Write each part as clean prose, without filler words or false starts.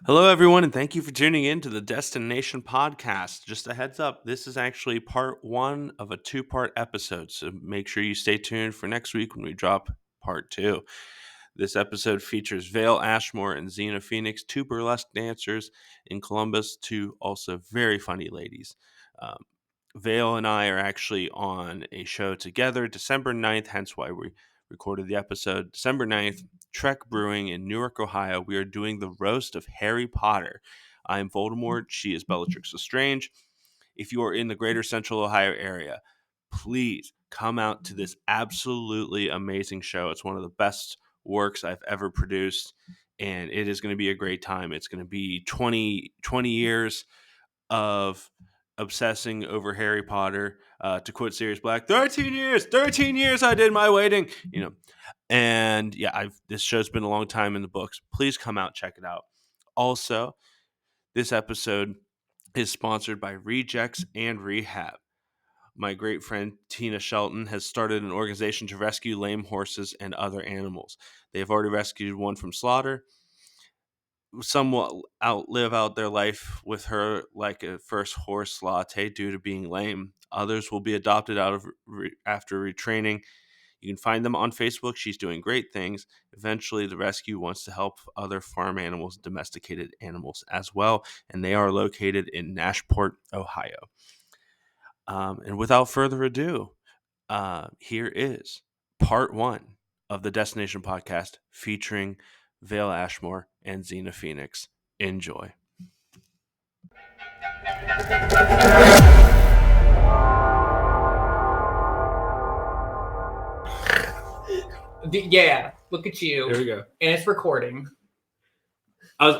Hello, everyone, and thank you for tuning in to the Destination podcast. Just a heads up, this is actually part one of a two-part episode, so make sure you stay tuned for next week when we drop part two. This episode features Vale Ashmore and Xena Pheonix, two burlesque dancers in Columbus, two also very funny ladies. Um, Vale and I are actually on a show together December 9th, hence why we recorded the episode. December 9th, Trek Brewing in Newark, Ohio. We are doing the roast of Harry Potter. I am Voldemort. She is Bellatrix Lestrange. If you are in the greater central Ohio area, please come out to this absolutely amazing show. It's one of the best works I've ever produced, and it is going to be a great time. It's going to be 20 years of obsessing over Harry Potter. To quote Sirius Black, 13 years I did my waiting, And yeah, this show's been a long time in the books. Please come out, check it out. Also, this episode is sponsored by Rejects and Rehab. My great friend Tina Shelton has started an organization to rescue lame horses and other animals. They have already rescued one from slaughter. Some will live out their life with her like a first horse latte due to being lame. Others will be adopted after retraining. You can find them on Facebook. She's doing great things. Eventually, the rescue wants to help other farm animals, domesticated animals as well, and they are located in Nashport, Ohio. And without further ado, here is part one of the Destination podcast featuring Vale Ashmore and Xena Pheonix. Enjoy. Yeah, look at you. There we go. And it's recording. I'm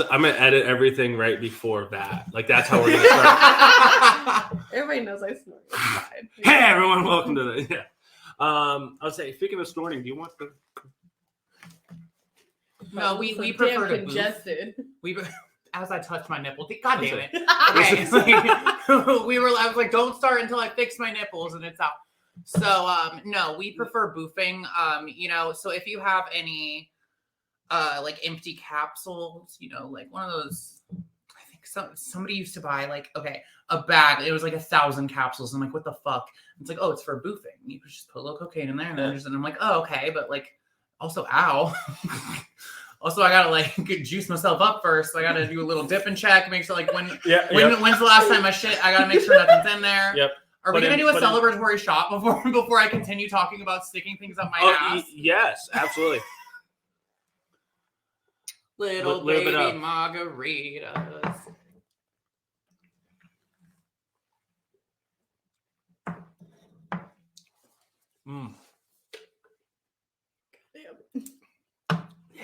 gonna edit everything right before that. Like that's how we're gonna start. Everybody knows I snore. It's fine. Hey everyone, welcome to the I was saying, speaking of snorting, do you want the No, we So prefer damn to congested. as I touched my nipple. God damn it. Okay. It's like, I was like, don't start until I fix my nipples and it's out. So no, we prefer boofing. So if you have any like empty capsules, like one of those, I think somebody used to buy like a bag. It was like 1,000 capsules. I'm like, what the fuck? It's like, oh, it's for boofing. You could just put a little cocaine in there and then I'm like, oh, okay, but like also ow. Also, I gotta like juice myself up first. So I gotta do a little dip and check, make sure like when's the last time I shit? I gotta make sure nothing's in there. Yep. Are we gonna do a celebratory shot before I continue talking about sticking things up my ass? Yes, absolutely. Little bit baby up. margaritas. Yeah.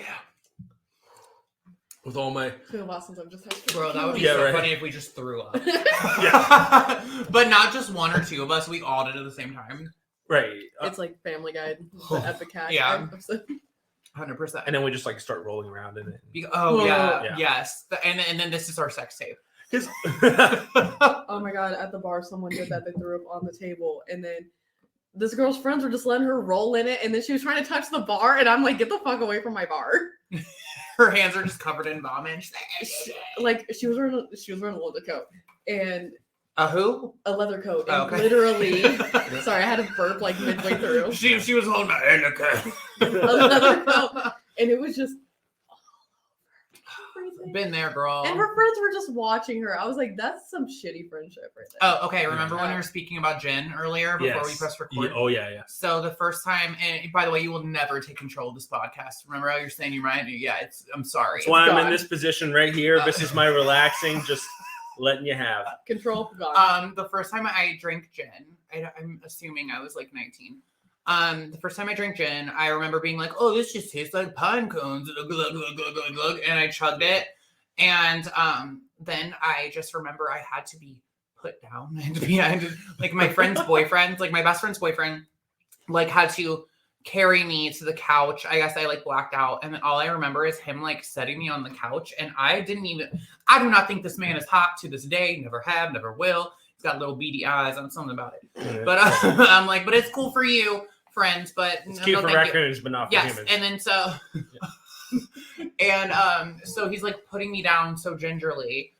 With all my It's been a while since I've just had. Bro, that would be right. funny if we just threw up. Yeah. But not just one or two of us. We all did at the same time. right, It's like Family Guy, the epic cat. Yeah. Episode. 100%. and then we just like start rolling around in it. Oh yeah, Yeah. yes. And then this is our sex tape. Oh my god! At the bar, someone did that. They threw up on the table, and then this girl's friends were just letting her roll in it, and then she was trying to touch the bar, and I'm like, "Get the fuck away from my bar!" Her hands are just covered in vomit. Like she was wearing a leather coat, and A who? a leather coat, and Oh, okay. literally. Sorry, I had a burp like midway through. She was holding my hand, okay. A leather coat, and it was just. Been there, girl. And her friends were just watching her. I was like, that's some shitty friendship right there. Oh, okay. Remember when we were speaking about gin earlier before we pressed record? Yeah. So the first time, and by the way, you will never take control of this podcast. Remember how you're saying you might? Yeah, I'm sorry. That's why I'm gone. in this position right here. This is my relaxing, just letting you have. Control gone. The first time I drank gin, I'm assuming I was like 19. The first time I drank gin, I remember being like, "Oh, this just tastes like pine cones," and I chugged it. And then I just remember I had to be put down and like my friend's boyfriend, like my best friend's boyfriend, like had to carry me to the couch. I guess I like blacked out, and then all I remember is him like setting me on the couch, and I do not think this man is hot to this day. Never have, never will. He's got little beady eyes on something about it. Yeah. But I'm like, but it's cool for you, friends. But It's cute for raccoons, but not for humans. And then so, And so he's like putting me down so gingerly.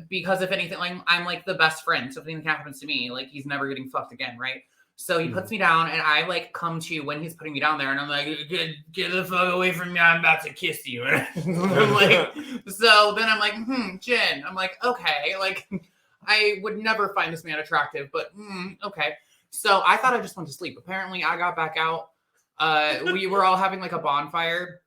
Because if anything, like I'm like the best friend. So if anything happens to me, like he's never getting fucked again, right? So he puts me down, and I like come to when he's putting me down there, and I'm like, get the fuck away from me! I'm about to kiss you. I'm like, so then I'm like, Jen. I'm like, okay, like I would never find this man attractive, but okay. So I thought I just went to sleep. Apparently, I got back out. We were all having like a bonfire,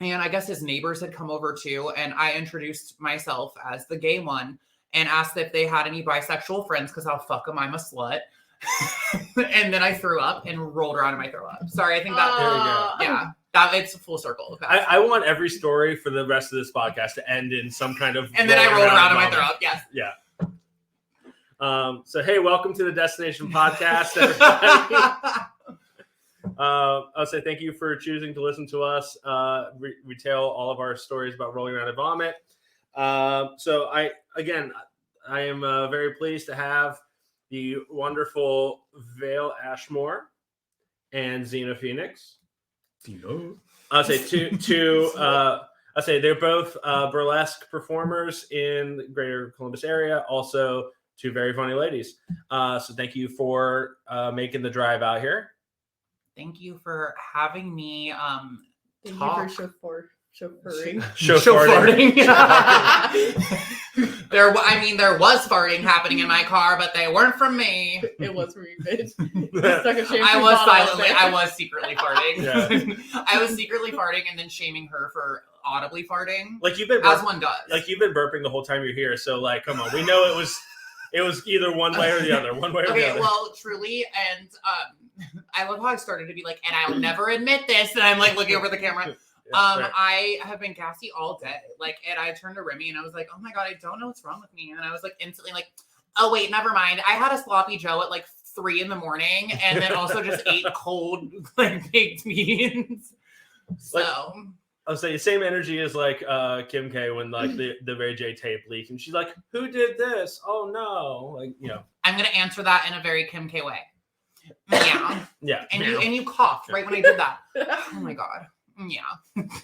and I guess his neighbors had come over too, and I introduced myself as the gay one and asked if they had any bisexual friends because I'll fuck them. I'm a slut. And then I threw up and rolled around in my throw up. Sorry, I think that There we go. yeah, that it's a full circle. I want every story for the rest of this podcast to end in some kind of. And then I rolled around in my throw up. Yes. Yeah. So hey, welcome to the Destination Podcast, everybody. I'll say thank you for choosing to listen to us retell all of our stories about rolling around in vomit. So I am very pleased to have the wonderful Vale Ashmore and Xena Pheonix. I'll say I'll say they're both burlesque performers in the greater Columbus area. Also, two very funny ladies. So thank you for making the drive out here. Thank you for having me. Thank Talk. you for chauffeuring. Farting. There was farting happening in my car, but they weren't from me. It was for you, bitch. Stuck a shampoo I was bottle up silently, there. I was secretly farting. Yeah. I was secretly farting and then shaming her for audibly farting, Like you've been as one does. like you've been burping the whole time you're here. So like, come on, we know it was either one way or the other. One way or the Okay, other. well, truly, and I love how I started to be like, and I'll never admit this, and I'm like looking over the camera. Yeah, right. I have been gassy all day, like, and I turned to Remy and I was like, oh my god, I don't know what's wrong with me, and I was like instantly like, oh wait, never mind. I had a sloppy Joe at like 3 a.m, and then also just ate cold like baked beans. So. Like, I'll say the same energy as like Kim K when like the Ray J tape leaked and she's like, who did this? Oh no. Like, you know. I'm gonna answer that in a very Kim K way. Yeah. Yeah. And you coughed right when I did that. Oh my god. Yeah.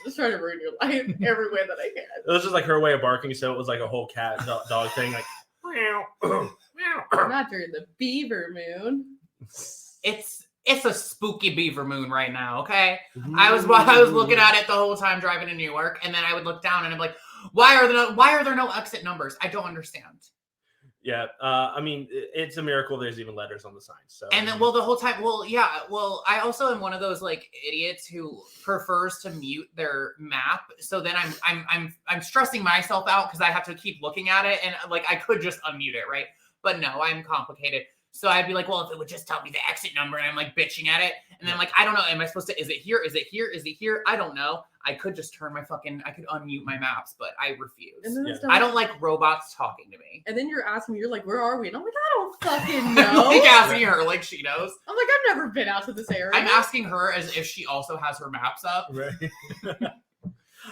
Just trying to ruin your life every way that I can. It was just like her way of barking, so it was like a whole cat dog thing, like meow, meow. Not during the beaver moon. It's a spooky beaver moon right now, okay? I was looking at it the whole time driving to New York, and then I would look down and I'm like, why are there no exit numbers? I don't understand. Yeah, I mean, it's a miracle there's even letters on the sign. So, And then, the whole time, I also am one of those like idiots who prefers to mute their map. So then I'm stressing myself out because I have to keep looking at it, and like I could just unmute it, right? But no, I'm complicated. So I'd be like, well, if it would just tell me the exit number, and I'm like bitching at it, and then I'm like, I don't know, am I supposed to? Is it here? Is it here? Is it here? I don't know. I could just I could unmute my maps, but I refuse. And then Yeah. it's I don't like robots talking to me. And then you're asking me, you're like, where are we? And I'm like, I don't fucking I'm know. like asking her like she knows. I'm like, I've never been out to this area. I'm asking her as if she also has her maps up. right.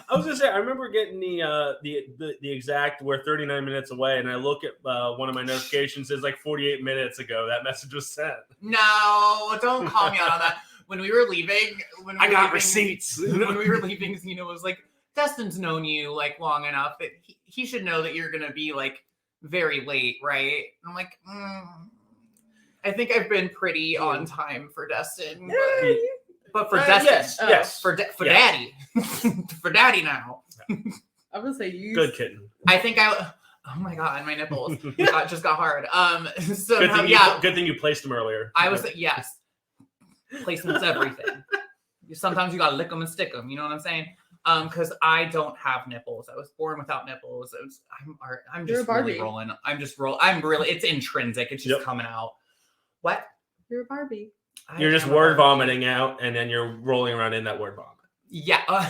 I was gonna say, I remember getting the exact we're 39 minutes away, and I look at one of my notifications. It's like 48 minutes ago that message was sent. No, don't call me out on that. When we were leaving, When we were leaving, Xena was like, Destin's known you like long enough that he should know that you're gonna be like very late, right? And I'm like, I think I've been pretty on time for Destin, but for Destin, yes, for Daddy, for Daddy now. I'm gonna say you. Good kitten. I think oh my god, my nipples just got hard. So Good now, thing good thing you placed them earlier. I was yes. Placement's everything. Sometimes you gotta lick them and stick them. You know what I'm saying? Because I don't have nipples. I was born without nipples. I'm You're a just Barbie. really rolling. I'm really. It's intrinsic. It's just coming out. What? You're a Barbie. You're just am a word Barbie. vomiting out, and then you're rolling around in that word vomit. Yeah.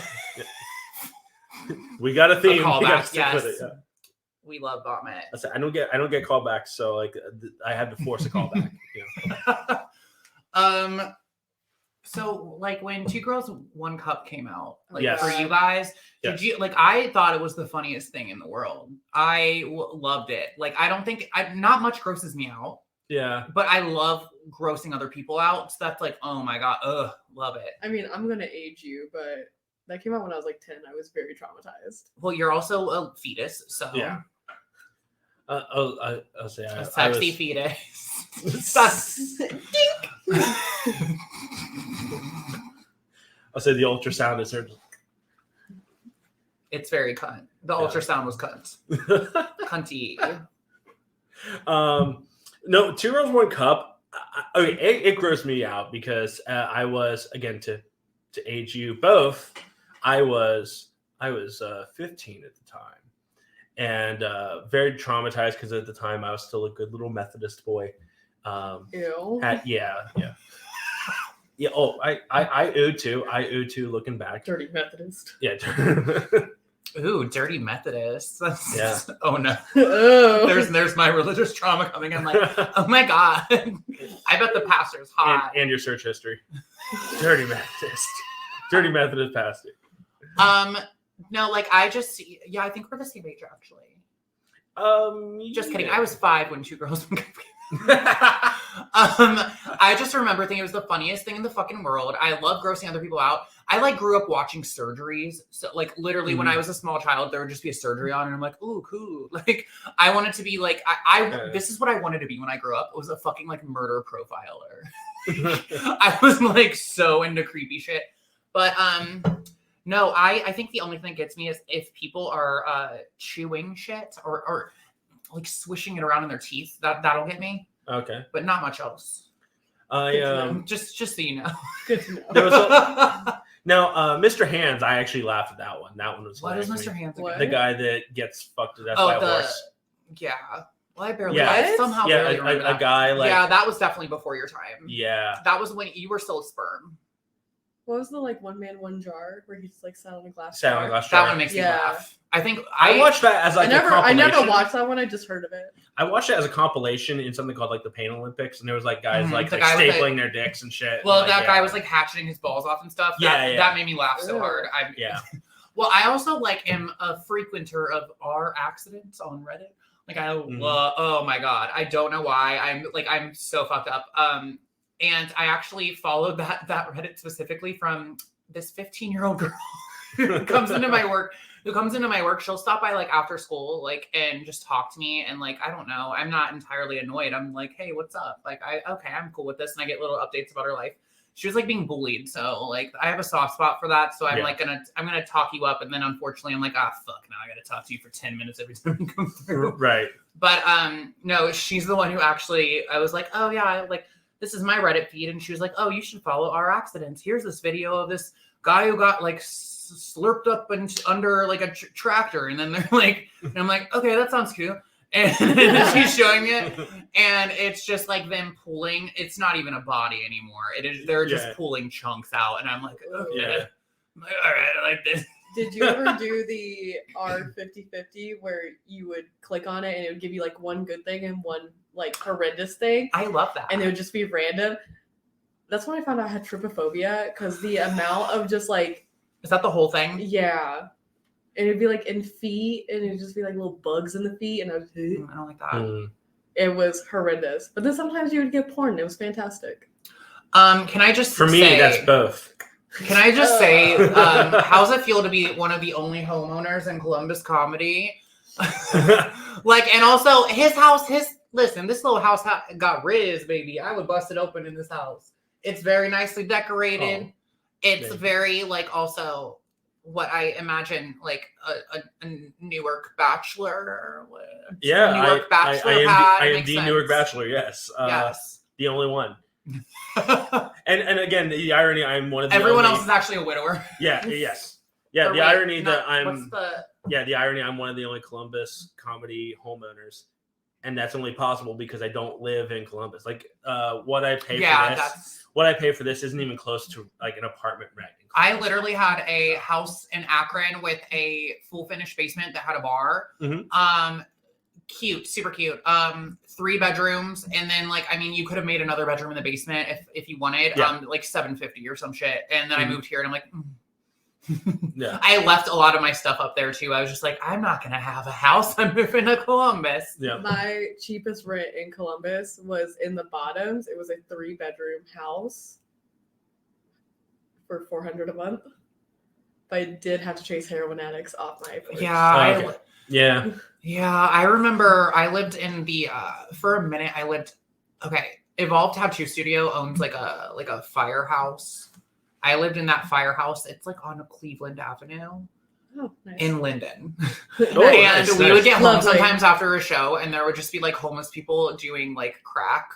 We got a theme. We callback, gotta stick with yes. it. Yeah. We love vomit. I don't get callbacks, so like I had to force a callback. Yeah. So like when Two Girls One Cup came out, like Yes. for you guys, Yes. did you like? I thought it was the funniest thing in the world. I loved it. Like I don't think not much grosses me out, Yeah. but I love grossing other people out. So that's like, oh my god, love it. I mean, I'm gonna age you, but That came out when I was like 10. I was very traumatized. Well, you're also a fetus, so Yeah. I'll say a I sexy was. fetus. I'll say the ultrasound is her. It's very cunt. The ultrasound was cunt. Cunty. No, 2 Girls, 1 Cup. Okay, it grossed me out because I was, again, to age you both, I was 15 at the time, and very traumatized because at the time I was still a good little Methodist boy. Ew. Yeah. Oh, I ooh too. I ooh too. Looking back, Dirty Methodist. yeah. Ooh, dirty Methodist. Yeah. Oh no. Oh. There's my religious trauma coming. I'm like, oh my god. I bet the pastor's hot. and your search history. Dirty Methodist. Dirty Methodist pastor. No, like I think we're the same age actually. Just kidding. Yeah. I was 5 when 2 Girls, 1 Cup. I just remember thinking it was the funniest thing in the fucking world. I love grossing other people out. I like grew up watching surgeries. So like literally when I was a small child, there would just be a surgery on and I'm like, ooh, cool. Like I wanted to be like, this is what I wanted to be when I grew up. It was a fucking like murder profiler. I was like so into creepy shit. But no, I think the only thing that gets me is if people are chewing shit or like swishing it around in their teeth. That'll get me. Okay. But not much else. Just so you know. Good to know. There was now, Mr. Hands, I actually laughed at that one. That one was What is hilarious. Mr. Hands? What? The guy that gets fucked to death by a horse. Yeah. Well, I barely. Yeah. I somehow barely remember a that. guy like. Yeah, that was definitely before your time. Yeah. That was when you were still a sperm. What was the like 1 man 1 jar where he just like sat on a glass Sat on a jar? glass That jar. one makes me Yeah. laugh. I think I watched that as like I never a compilation. watched that one. I just heard of it. I watched it as a compilation in something called like the Pain Olympics, and there was like guys Mhm. like The guy with stapling their dicks and shit. Well, and, that guy was like hatcheting his balls off and stuff. That made me laugh so Ew. hard. Yeah. Well, I also like am a frequenter of our accidents on Reddit. Like I love. Oh my god, I don't know why. I'm so fucked up. And I actually followed that Reddit specifically from this 15-year-old girl who comes into my work. She'll stop by like after school, like, and just talk to me. And like, I don't know, I'm not entirely annoyed. I'm like, hey, what's up? Like, I'm cool with this. And I get little updates about her life. She was like being bullied. So like, I have a soft spot for that. So I'm I'm going to talk you up. And then unfortunately I'm like, fuck, now I got to talk to you for 10 minutes every time you come through. Right. But no, she's the one who actually, I was like, oh yeah, like, this is my Reddit feed. And she was like, oh, you should follow our accidents. Here's this video of this guy who got like slurped up under like a tractor. And then they're like, and I'm like, okay, that sounds cute. And she's showing it. And it's just like them pulling. It's not even a body anymore. They're just pulling chunks out. And I'm like, okay. Yeah. I'm like, all right, I like this. Did you ever do the R50/50 where you would click on it and it would give you like one good thing and one like horrendous thing? I love that. And it would just be random. That's when I found out I had trypophobia because the amount of just like. Is that the whole thing? Yeah. And it'd be like in feet and it'd just be like little bugs in the feet. And I was. I don't like that. It was horrendous. But then sometimes you would get porn. It was fantastic. Can I just For me, that's both. Can I just say, how's it feel to be one of the only homeowners in Columbus comedy? Like, and also his house, listen, this little house got riz, baby. I would bust it open in this house. It's very nicely decorated. Oh, it's maybe. very like also what I imagine like a Newark bachelor. Yeah, Newark bachelor I am makes the sense. Newark bachelor. Yes. Yes. The only one. And again, the irony, I'm one of the Everyone only, else is actually a widower. Yeah. Yes. Yeah. Or The wait, irony no, that what's the the irony, I'm one of the only Columbus comedy homeowners, and that's only possible because I don't live in Columbus. Like, what I pay for this isn't even close to like an apartment rent. I literally had a house in Akron with a full finished basement that had a bar. Mhm. Cute, super cute. 3 bedrooms, and then like, I mean, you could have made another bedroom in the basement if you wanted. Yeah. Like $750 or some shit. And then I moved here, and I'm like, Yeah. I left a lot of my stuff up there too. I was just like, I'm not gonna have a house. I'm moving to Columbus. Yeah. My cheapest rent in Columbus was in the Bottoms. It was a 3-bedroom house for $400 a month. but I did have to chase heroin addicts off my porch. Yeah, Yeah. Yeah, I remember I lived in the for a minute Evolve Tattoo Studio owns like a firehouse. I lived in that firehouse. It's like on Cleveland Avenue Oh, nice. in Linden. Oh, and nice, we nice. would get home Lovely. sometimes after a show, and there would just be like homeless people doing like crack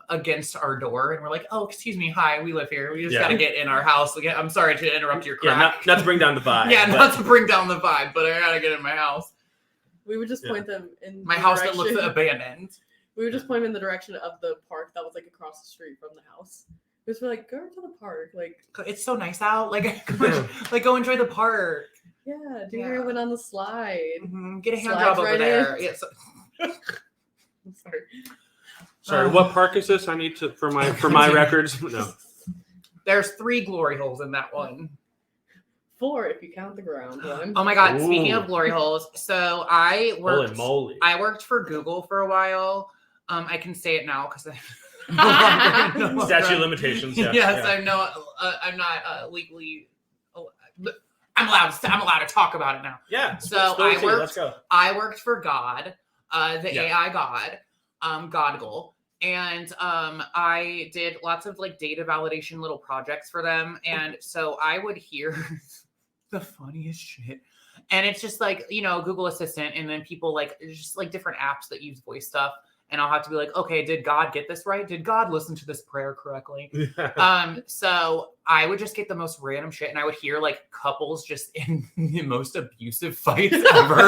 against our door, and we're like, "Oh, excuse me, hi, we live here. We just gotta get in our house. Again, I'm sorry to interrupt your crack. Yeah, not to bring down the vibe. Yeah, but- not to bring down the vibe, but I gotta get in my house. We would just point them in My the house that looks direction- abandoned. We would just point them in the direction of the park that was like across the street from the house. We just be like, go to the park. Like, It's so nice out. Like go enjoy the park. yeah, do Yeah. heroin on the slide. Get a hand Slides job over right there. in. Yeah, so- I'm sorry. Sorry, what park is this? I need to for my records. No. there's 3 glory holes in that one. 4 if you count the ground one. Oh my god! Speaking Ooh. of glory holes, so I Holy worked. moly. I worked for Google for a while. I can say it now because Statute of limitations. Yeah. Yes, yeah. I'm not legally. I'm allowed to talk about it now. Yeah. So spill the I tea, worked- Let's go. I worked for God, the Yeah. AI God, Godgle, and I did lots of like data validation little projects for them, and so I would hear the funniest shit. And it's just like, Google Assistant, and then people like just like different apps that use voice stuff. And I'll have to be like, okay, did God get this right? Did God listen to this prayer correctly? So I would just get the most random shit, and I would hear like couples just in the most abusive fights ever.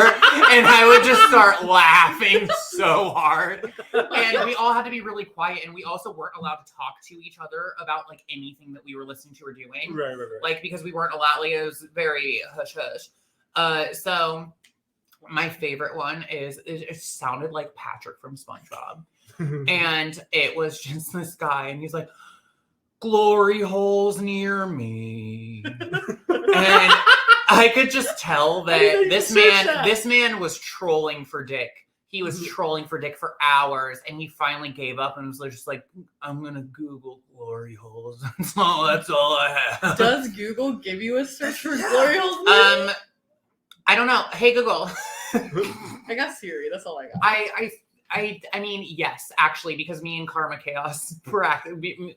And I would just start laughing so hard. And we all had to be really quiet, and we also weren't allowed to talk to each other about like anything that we were listening to or doing. Right. Like, because we weren't allowed, like, it was very hush hush. So my favorite one is it sounded like Patrick from SpongeBob. And it was just this guy, and he's like, glory holes near me. And I could just tell that this man was trolling for dick. He was trolling for dick for hours, and he finally gave up and was just like, I'm gonna Google glory holes. That's all I have. Does Google give you a search for glory holes? I don't know. Hey Google. I got Siri. That's all I got. I mean, yes, actually, because me and Karma Chaos,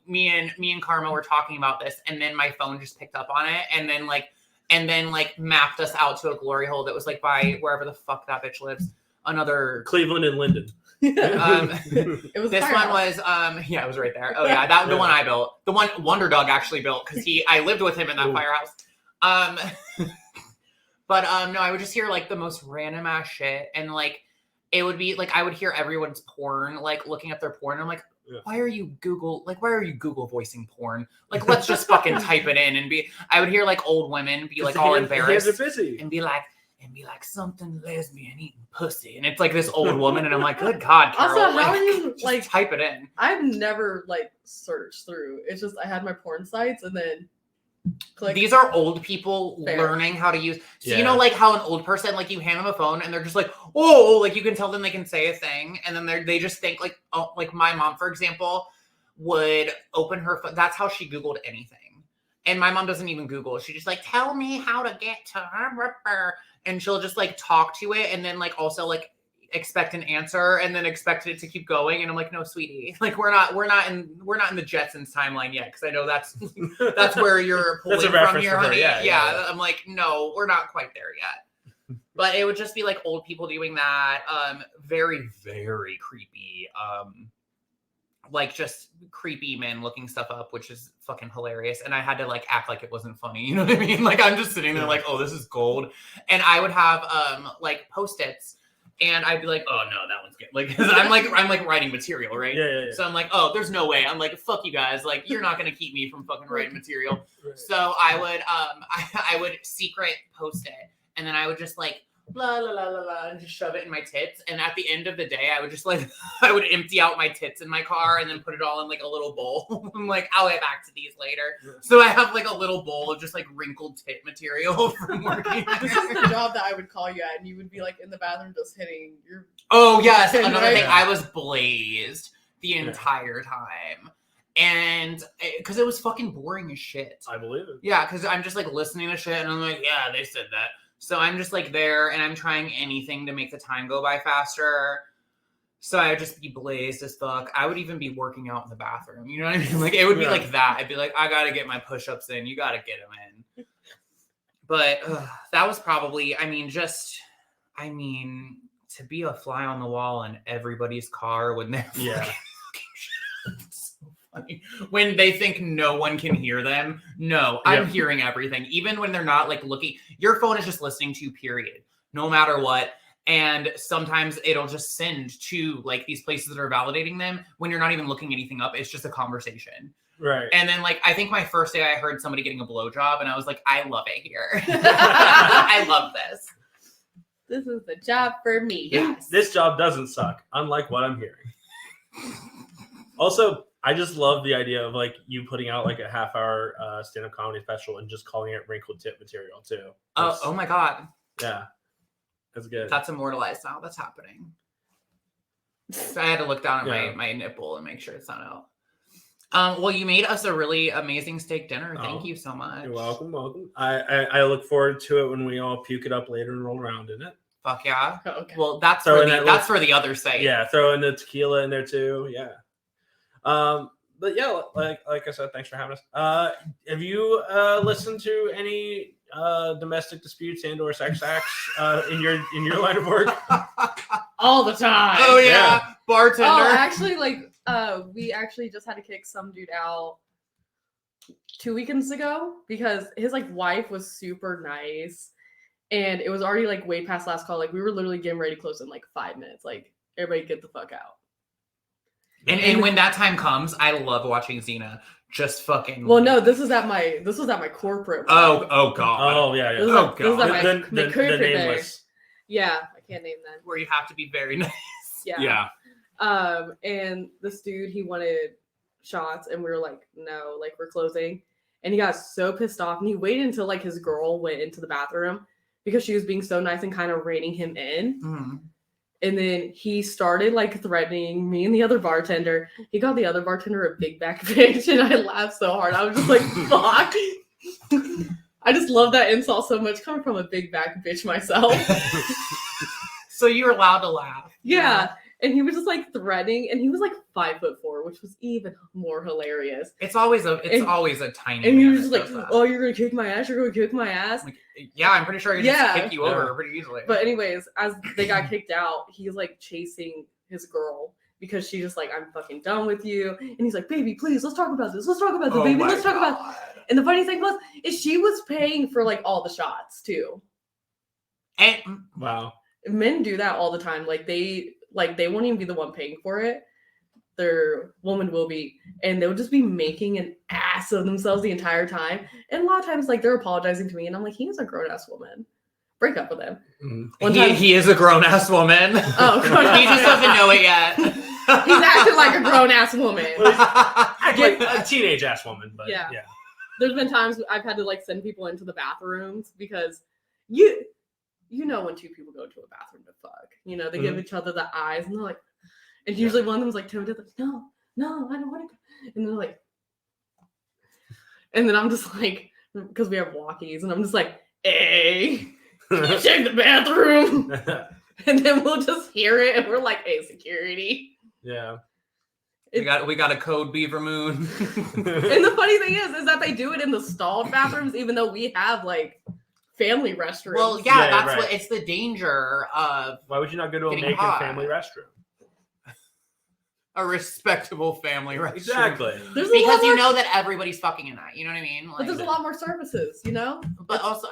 me and Karma were talking about this, and then my phone just picked up on it, and then mapped us out to a glory hole that was like by wherever the fuck that bitch lives. Another Cleveland and Linden. It was this one was it was right there. Oh yeah, that the one I built, the one Wonder Dog actually built, because I lived with him in that firehouse. But no, I would just hear like the most random ass shit, and like it would be like I would hear everyone's porn, like looking at their porn. And I'm like, why are you Google voicing porn? Like, let's just fucking type it in and be. I would hear like old women be like all embarrassed Hands are busy. and be like something lesbian eating pussy, and it's like this old woman, and I'm like, good God, Carol, Also, how are you just like? type it in? I've never like searched through. It's just I had my porn sites and then click. These are old people Fair. learning how to use. So Yeah. you know, like how an old person, like you hand them a phone and they're just like, oh, like you can tell them they can say a thing, and then they just think like, oh, like my mom, for example, would open her phone. That's how she Googled anything. And my mom doesn't even Google. She just like, tell me how to get to her, and she'll just like talk to it, and then like also like expect an answer, and then expect it to keep going. And I'm like, no, sweetie, like we're not in the Jetsons timeline yet, because I know that's where you're pulling That's a from reference here, for her, honey. yeah. I'm like, no, we're not quite there yet. But it would just be like old people doing that. Very, very creepy. Like just creepy men looking stuff up, which is fucking hilarious. And I had to like act like it wasn't funny. You know what I mean? Like I'm just sitting there like, oh, this is gold. And I would have like Post-its, and I'd be like, oh no, that one's good. Like, cause I'm like writing material, right? Yeah. So I'm like, oh, there's no way. I'm like, fuck you guys. Like, you're not gonna keep me from fucking writing material. Right. So I would I would secret Post-it, and then I would just like blah blah blah blah blah and just shove it in my tits. And at the end of the day, I would just like I would empty out my tits in my car and then put it all in like a little bowl. I'm like, I'll get back to these later. So I have like a little bowl of just like wrinkled tit material from working. This is the job that I would call you at, and you would be like in the bathroom just hitting your. Oh yes, another Right? thing. I was blazed the entire time. And because it was fucking boring as shit. I believe it. Yeah, because I'm just like listening to shit and I'm like, yeah, they said that. So I'm just like there and I'm trying anything to make the time go by faster. So I would just be blazed as fuck. I would even be working out in the bathroom. You know what I mean? Like it would be like that. I'd be like, I gotta get my push-ups in. You gotta get them in. But that was probably, to be a fly on the wall in everybody's car when they're so funny. When they think no one can hear them. No, I'm hearing everything. Even when they're not like looking, your phone is just listening to you, period. No matter what. And sometimes it'll just send to like these places that are validating them when you're not even looking anything up. It's just a conversation. Right. And then like, I think my first day I heard somebody getting a blowjob and I was like, I love it here. I love this. This is the job for me. Yes. This job doesn't suck, unlike what I'm hearing. Also, I just love the idea of like you putting out like a half-hour stand-up comedy special and just calling it wrinkled tip material too. Oh my God. Yeah. That's good. That's immortalized now. That's happening. So I had to look down at my nipple and make sure it's not out. Well, you made us a really amazing steak dinner. Thank you so much. You're welcome. I look forward to it when we all puke it up later and roll around in it. Fuck yeah. Oh, okay. Well, that's for the other site. Yeah, throw in the tequila in there too. Yeah. But yeah, like I said, thanks for having us. Have you listened to any domestic disputes and or sex acts in your line of work? All the time. Oh yeah. Bartender. Oh, actually, we actually just had to kick some dude out 2 weekends ago because his wife was super nice, and it was already way past last call. We were literally getting ready to close in 5 minutes. Everybody get the fuck out. And when that time comes, I love watching Xena just fucking. Well, no, this was at my corporate. Oh god. Oh yeah. This was at my corporate the day. nameless. Yeah, I can't name them. Where you have to be very nice. Yeah. And this dude, he wanted shots, and we were like, no, we're closing. And he got so pissed off, and he waited until his girl went into the bathroom because she was being so nice and kind of reining him in. Mm-hmm. And then he started threatening me and the other bartender. He called the other bartender a big back bitch, and I laughed so hard. I was just like, fuck. I just love that insult so much, coming from a big back bitch myself. So you're allowed to laugh. Yeah. And he was just threatening, and he was 5'4", which was even more hilarious. It's always a tiny. And he was just "Oh, you're gonna kick my ass! You're gonna kick my ass!" Yeah, I'm pretty sure he just kick you over pretty easily. But anyways, as they got kicked out, he's chasing his girl because she's just I'm fucking done with you. And he's like, "Baby, please, let's talk about this. Let's talk about this, baby. Let's talk about it." And the funny thing is she was paying for all the shots too. And wow, men do that all the time. They won't even be the one paying for it. Their woman will be, and they'll just be making an ass of themselves the entire time. And a lot of times, they're apologizing to me, and I'm like, he is a grown ass woman. Break up with him. Mm-hmm. One time, he is a grown ass woman. Oh, he just doesn't know it yet. He's acting like a grown ass woman. Like a teenage ass woman, but yeah. There's been times I've had to send people into the bathrooms because you know when two people go to a bathroom to fuck, they give each other the eyes, and they're like, and usually one of them's tempted, no, I don't want to go, and they're like, and then I'm just because we have walkies, and I'm just hey, can you check the bathroom? And then we'll just hear it, and we're like, hey, security. Yeah. We got a code Beaver Moon. And the funny thing is that they do it in the stalled bathrooms, even though we have family restrooms. Well, yeah, that's what it's the danger of. Why would you not go to a naked family restroom? A respectable family restroom. Exactly. Because you know that everybody's fucking in that. You know what I mean? But there's a lot more services, But also,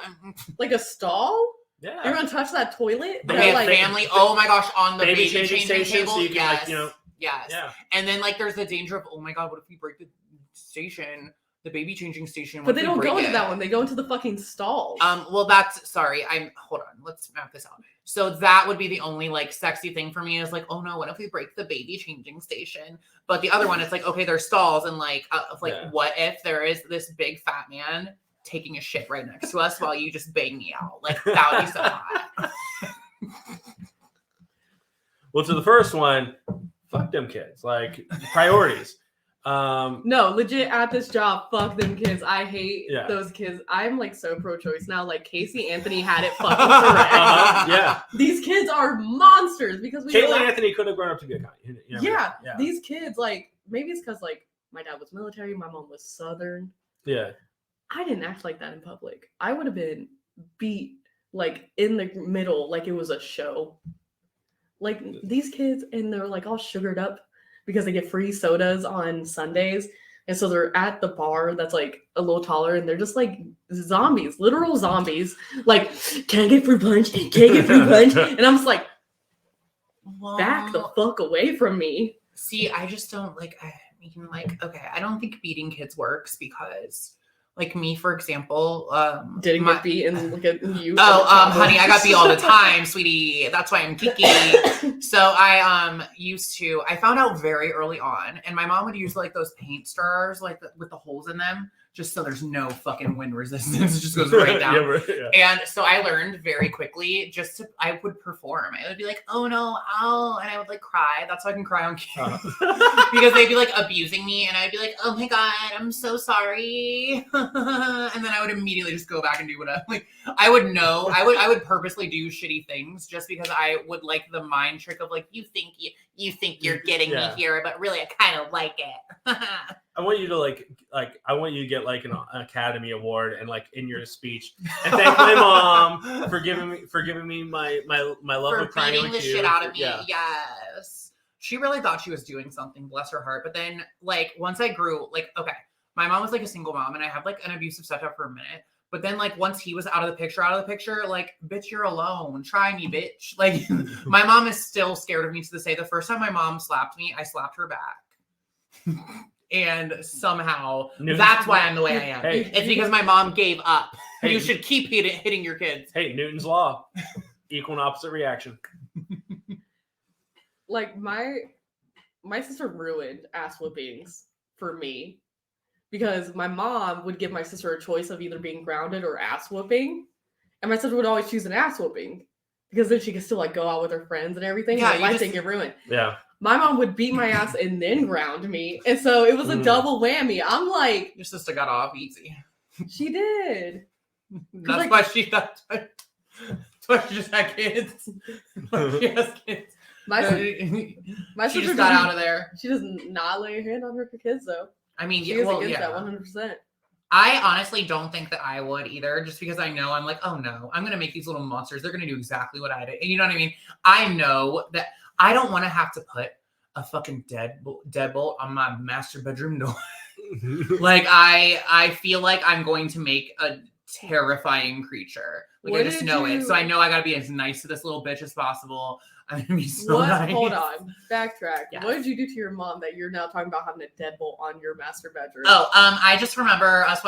a stall. Yeah. You're gonna touch that toilet. We have family. Oh my gosh, on the baby changing station, table. so you can, yes. Yeah. And then there's the danger of, oh my god, what if we break the station? The baby changing station. But they don't go into that one. They go into the fucking stalls. Hold on. Let's map this out. So that would be the only sexy thing for me is oh no, what if we break the baby changing station? But the other one, it's okay, there's stalls and what if there is this big fat man taking a shit right next to us while you just bang me out? That would be so hot. Well, to the first one, fuck them kids. Priorities. No, legit at this job, fuck them kids. I hate Yeah. those kids. I'm like so pro-choice now. Like Casey Anthony had it fucking correct. Yeah. These kids are monsters because we Caitlin Anthony could have grown up to be a guy. You never know. yeah, Yeah. these kids, like, maybe it's because like my dad was military, my mom was Southern. Yeah. I didn't act like that in public. I would have been beat like in the middle, like it was a show. Like these kids, and they're like all sugared up because they get free sodas on Sundays. And so they're at the bar that's like a little taller, and they're just like zombies, literal zombies. Like, can't get free punch, can't get free punch. And I'm just like, back the fuck away from me. See, I just don't like, okay, I don't think beating kids works because, like, me, for example, Didn't get beat and look at you. Honey, I got beat all the time, sweetie. That's why I'm geeky. So I found out very early on, and my mom would use like those paint stirrers, like with the holes in them, just so there's no fucking wind resistance. It just goes right down. Yeah. And so I learned very quickly I would perform. I would be like, oh no, ow. And I would like cry. That's why I can cry on kids. Because they'd be like abusing me. And I'd be like, oh my God, I'm so sorry. And then I would immediately just go back and do whatever. Like I would purposely do shitty things just because I would like the mind trick of like, you think you're getting me here, but really I kind of like it. I want you to I want you to get like an Academy Award and like in your speech and thank my mom for giving me my love of crying beating with the you. shit out of me. Yeah. Yes. She really thought she was doing something, bless her heart. But then like once I grew, like, okay, my mom was like a single mom and I had like an abusive stepdad for a minute. But then like once he was out of the picture, like, bitch, you're alone. Try me, bitch. Like my mom is still scared of me to this day. The first time my mom slapped me, I slapped her back. And somehow that's why I'm the way I am. Hey. It's because my mom gave up. Hey. You should keep hitting your kids. Hey, Newton's law. Equal and opposite reaction. Like my sister ruined ass whoopings for me because my mom would give my sister a choice of either being grounded or ass whooping, and my sister would always choose an ass whooping because then she could still like go out with her friends and everything. Yeah, and my life didn't get ruined. Yeah. My mom would beat my ass and then ground me, and so it was a double whammy. I'm like, your sister got off easy. she did. That's why she just had kids. She has kids. My She sister just got out of there. She does not lay her hand on her kids though. I mean, She is well, against yeah. that 100%. I honestly don't think that I would either, just because I know I'm like, oh no, I'm gonna make these little monsters. They're gonna do exactly what I did. And you know what I mean? I know that I don't want to have to put a fucking deadbolt on my master bedroom door. Like I feel like I'm going to make a terrifying creature. Like I just know it. So I know I gotta be as nice to this little bitch as possible. I'm gonna be so nice. Hold on. Backtrack. Yes. What did you do to your mom that you're now talking about having a deadbolt on your master bedroom? Oh, I just remember us.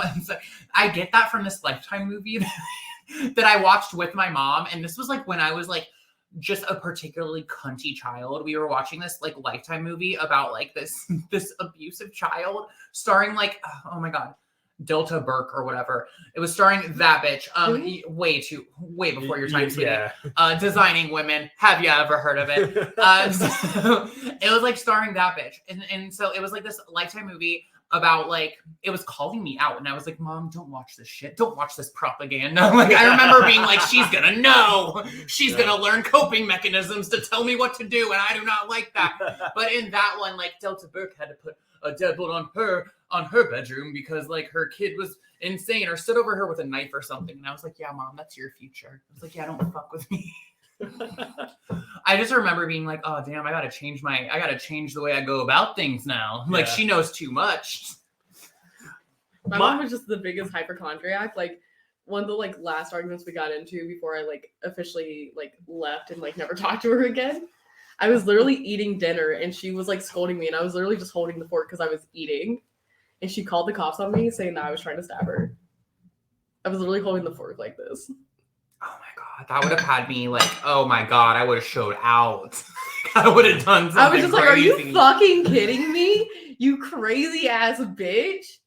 I get that from this Lifetime movie that I watched with my mom, and this was like when I was like just a particularly cunty child. We were watching this like Lifetime movie about like this abusive child, starring like, oh my God, Delta Burke or whatever. It was starring that bitch. Way before your time, sweetie. Yeah. Designing Women. Have you ever heard of it? So it was like starring that bitch, and so it was like this Lifetime movie about like, it was calling me out, and I was like, Mom, don't watch this shit. Don't watch this propaganda. Like I remember being like, she's gonna know. She's gonna learn coping mechanisms to tell me what to do, and I do not like that. But in that one, like Delta Burke had to put a deadbolt on her bedroom because like her kid was insane or stood over her with a knife or something. And I was like, yeah, Mom, that's your future. I was like, yeah, don't fuck with me. I just remember being like, oh damn, I gotta change the way I go about things now. Like she knows too much. My mom was just the biggest hypochondriac. Like one of the like last arguments we got into before I like officially like left and like never talked to her again. I was literally eating dinner and she was like scolding me, and I was literally just holding the fork because I was eating, and she called the cops on me saying that I was trying to stab her. I was literally holding the fork like this. Oh my God, that would have had me like, oh my God, I would have showed out. I would have done something. I was just like, crazy. are you fucking kidding me? You crazy ass bitch.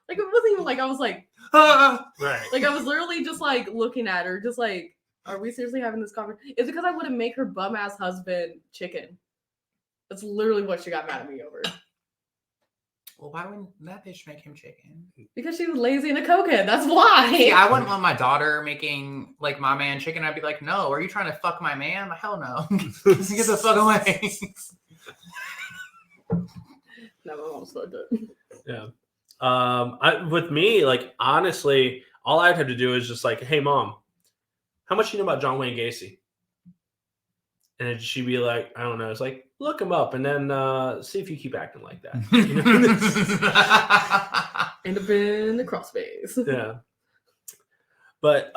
Like it wasn't even like I was like, Right. like I was literally just like looking at her, just like, are we seriously having this conversation? It's because I wouldn't make her bum ass husband chicken. That's literally what she got mad at me over. Well, why wouldn't that bitch make him chicken? Because she was lazy and a cokehead. That's why. See, I wouldn't want my daughter making like my man chicken. I'd be like, no, are you trying to fuck my man? Hell no. Get the fuck away. No, my mom's so good. Yeah. With me, like honestly, all I'd have to do is just like, hey mom, how much do you know about John Wayne Gacy? And then she'd be like, I don't know. It's like, look him up and then see if you keep acting like that. You know? End up in the crossface. Yeah. But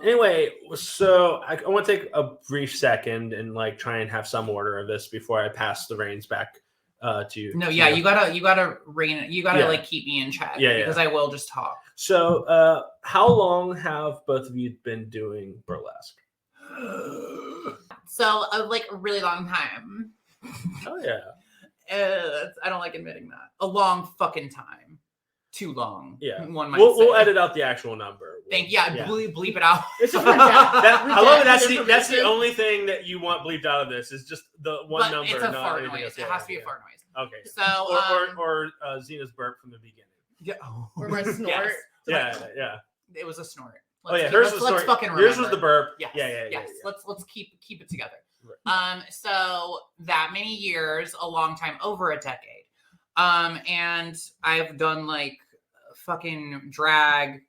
anyway, so I want to take a brief second and like try and have some order of this before I pass the reins back to you. No, yeah, you gotta rein. You gotta Yeah. like keep me in check. Yeah, because I will just talk. So how long have both of you been doing burlesque? So like a really long time. Oh yeah. I don't like admitting that. A long fucking time. Too long. Yeah. One might We'll say. edit out the actual number. Yeah. Bleep it out. It's just I love it. That's the information. only thing that you want bleeped out of this is just the one But number. it's a not fart anything noise. else. It has to be a fart noise. Okay. So Or Xena's burp from the beginning. yeah. Or my snort. Yes. Yeah. It was a snort. Hers was let's fucking remember. Yours was the burp. Yes. Yeah. Yes. Let's keep it together. Right. So that many years, a long time, over a decade. And I've done like fucking drag,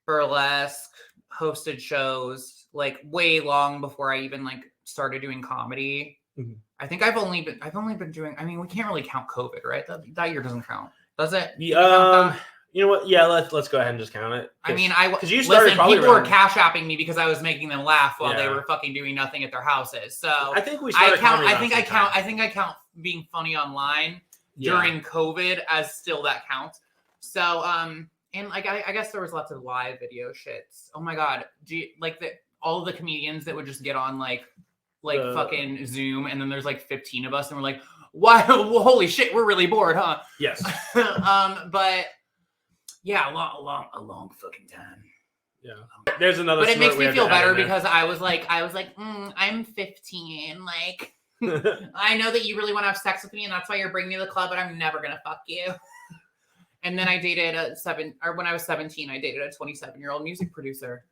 burlesque, hosted shows, like way long before I even like started doing comedy. Mhm. I think I've only been doing. I mean, we can't really count COVID, right? That year doesn't count, does it? You know what? Yeah, let's go ahead and just count it. I mean, because you started listen, probably people were around- cash apping me because I was making them laugh while they Yeah. were fucking doing nothing at their houses. So I think we I started. count. comedy I think around I the count. same I think I count being funny online time. during COVID as still that counts. So and like I guess there was lots of live video shits. Oh my god, all of the comedians that would just get on like fucking Zoom, and then there's like 15 of us, and we're like, why? Well, holy shit, we're really bored, huh? Yes. But yeah, a long fucking time. Yeah. There's another. But it makes snort we me had feel to add better in there. because I was like, I'm 15. Like, I know that you really want to have sex with me, and that's why you're bringing me to the club, but I'm never gonna fuck you. And then I dated when I was 17, I dated a 27-year-old music producer.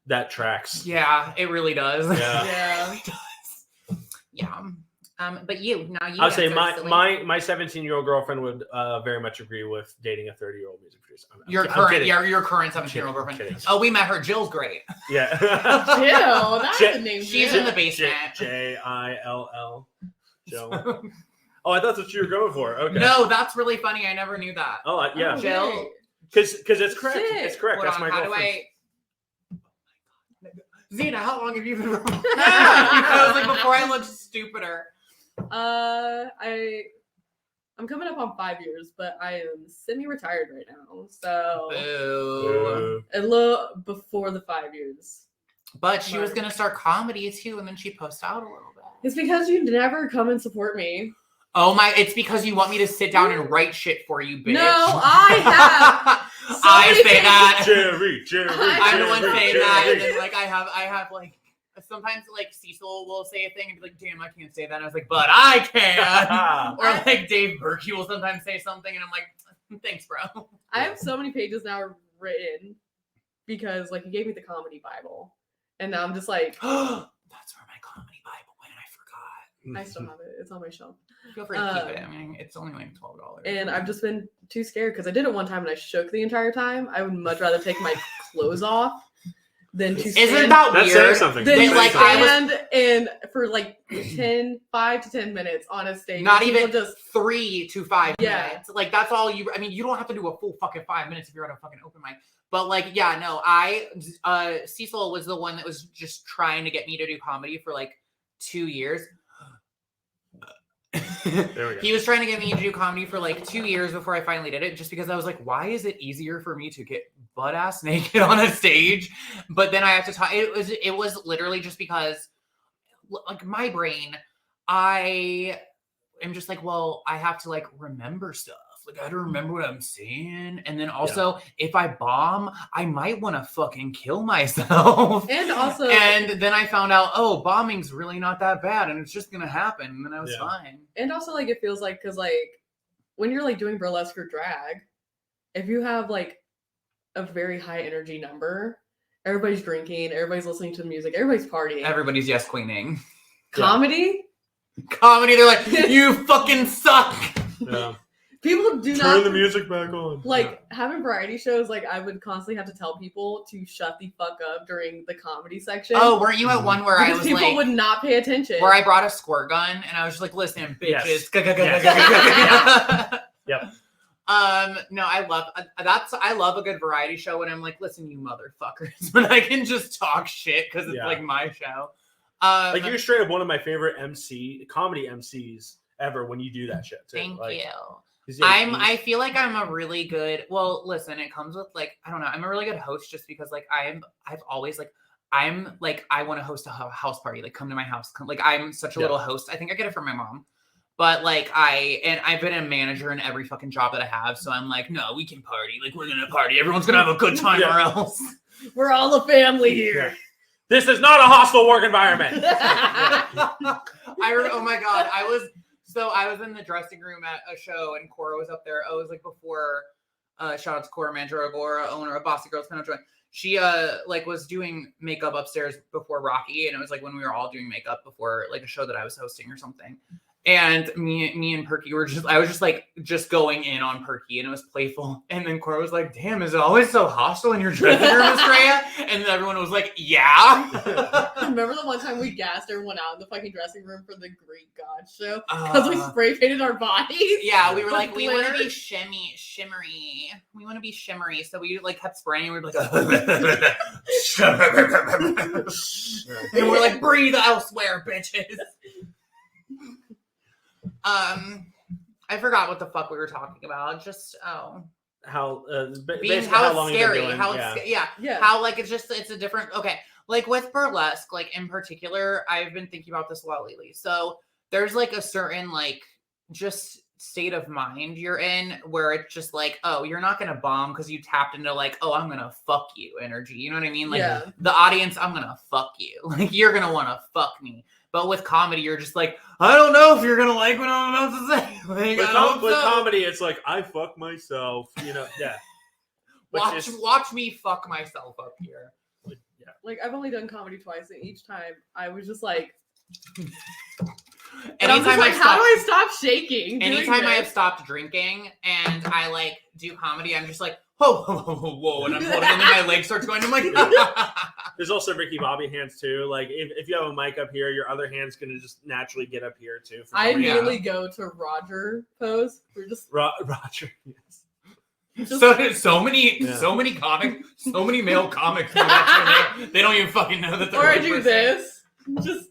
That tracks. Yeah, it really does. Yeah. Yeah. It does. Yeah. But you I'll say answered silly. my 17-year-old girlfriend would very much agree with dating a 30-year-old music producer. Your current 17-year-old girlfriend. Kidding. Oh, we met her. Jill's great. Yeah. Jill, that's Jill- the name. She's Jill. in the basement. Jill. Jill. Oh, I thought that's what you were going for. Okay. No, that's really funny. I never knew that. Oh, yeah. Oh, Jill. right. Because it's correct. Shit. It's correct. Hold That's on, my how do girlfriend. Xena, how long have you been? I was like, before I looked stupider. I'm coming up on 5 years, but I am semi-retired right now. So Boo. a little before the 5 years. But she was gonna start comedy too, and then she posted out a little bit. It's because you never come and support me. Oh my! It's because you want me to sit down and write shit for you, bitch. No, I have. so I many say that. Jerry. I'm the one saying that, and Jerry. then like I have like sometimes like Cecil will say a thing and be like, "Damn, I can't say that." And I was like, "But I can." Or like Dave Berkey will sometimes say something, and I'm like, "Thanks, bro." I have so many pages now written because like he gave me the comedy Bible, and now I'm just like, That's where my comedy Bible went. I forgot. I still have it. It's on my shelf. Feel free to keep it. I mean, it's only like $12. And I've just been too scared because I did it one time and I shook the entire time. I would much rather take my clothes off than to stand. Isn't that That's weird? saying something. Then They, like, I was- stand and for like 5 to 10 minutes on a stage. Not People even just 3 to 5 Yeah. minutes. Like that's all you. I mean, you don't have to do a full fucking 5 minutes if you're at a fucking open mic. But like, yeah, no. Cecil was the one that was just trying to get me to do comedy for like 2 years. There we go. He was trying to get me to do comedy for like 2 years before I finally did it, just because I was like, why is it easier for me to get butt ass naked on a stage? But then I have to talk. It was literally just because, like, my brain, I am just like, well, I have to like remember stuff. Like, I got to remember what I'm saying. And then also, if I bomb, I might want to fucking kill myself. and also And then I found out, oh, bombing's really not that bad, and it's just gonna happen. And then I was fine. and also like it feels like because like when you're like doing burlesque or drag, if you have like a very high energy number, everybody's drinking, everybody's listening to music, everybody's partying. Everybody's yes queening. Comedy? Comedy, they're like, you fucking suck. Yeah. People do not Turn the music back on. like having variety shows. Like I would constantly have to tell people to shut the fuck up during the comedy section. Oh, weren't you at one where I because was people like, would not pay attention. where I brought a squirt gun and I was just like, listen, bitches. Yes. Yep. No, I love a good variety show when I'm like, listen, you motherfuckers, when I can just talk shit because it's like my show. Like you're straight up one of my favorite comedy MCs ever when you do that shit too. Thank like, you. Yeah, I feel like I'm a really good, well, listen, it comes with like, I don't know, I'm a really good host just because like I've always like, I'm like, I want to host a house party, like come to my house. Like I'm such a little host. I think I get it from my mom, but like I've been a manager in every fucking job that I have. So I'm like, no, we can party. Like we're going to party. Everyone's going to have a good time or else. We're all a family here. This is not a hostile work environment. Oh my God. I was in the dressing room at a show and Cora was up there. Oh, it was like before, shout out to Cora Mandragora, owner of Bossy Girls Panel Joint. She like was doing makeup upstairs before Rocky. And it was like when we were all doing makeup before like a show that I was hosting or something. And me and Perky I was just going in on Perky and it was playful. And then Cora was like, damn, is it always so hostile in your dressing room, Estrella? And then everyone was like, yeah. Remember the one time we gassed everyone out in the fucking dressing room for the Greek God show? Because we spray painted our bodies? Yeah, we were like, we want to be shimmery. We want to be shimmery. So we like kept spraying and we were like, and we're like, breathe elsewhere, bitches. I forgot what the fuck we were talking about. Just how how long scary, you've been doing, how like it's a different. Okay, like with burlesque, like in particular, I've been thinking about this a lot lately. So there's like a certain like just state of mind you're in where it's just like, oh, you're not gonna bomb because you tapped into like, oh, I'm gonna fuck you energy. You know what I mean? Like the audience, I'm gonna fuck you. Like you're gonna want to fuck me. But with comedy, you're just like, I don't know if you're going to like what I'm about to say. Like, with comedy, it's like, I fuck myself, you know, Watch me fuck myself up here. Like, I've only done comedy twice, and each time I was just like, anytime how do I stop shaking? Anytime I have stopped drinking and I like do comedy, I'm just like, whoa, and I'm holding, and then my leg starts going. I'm like, there's also Ricky Bobby hands too. Like if you have a mic up here, your other hand's gonna just naturally get up here too. I immediately go to Roger pose. We're just Roger. Yes. So many comics, so many male comics. They don't even fucking know that they're. Or I do this. Just.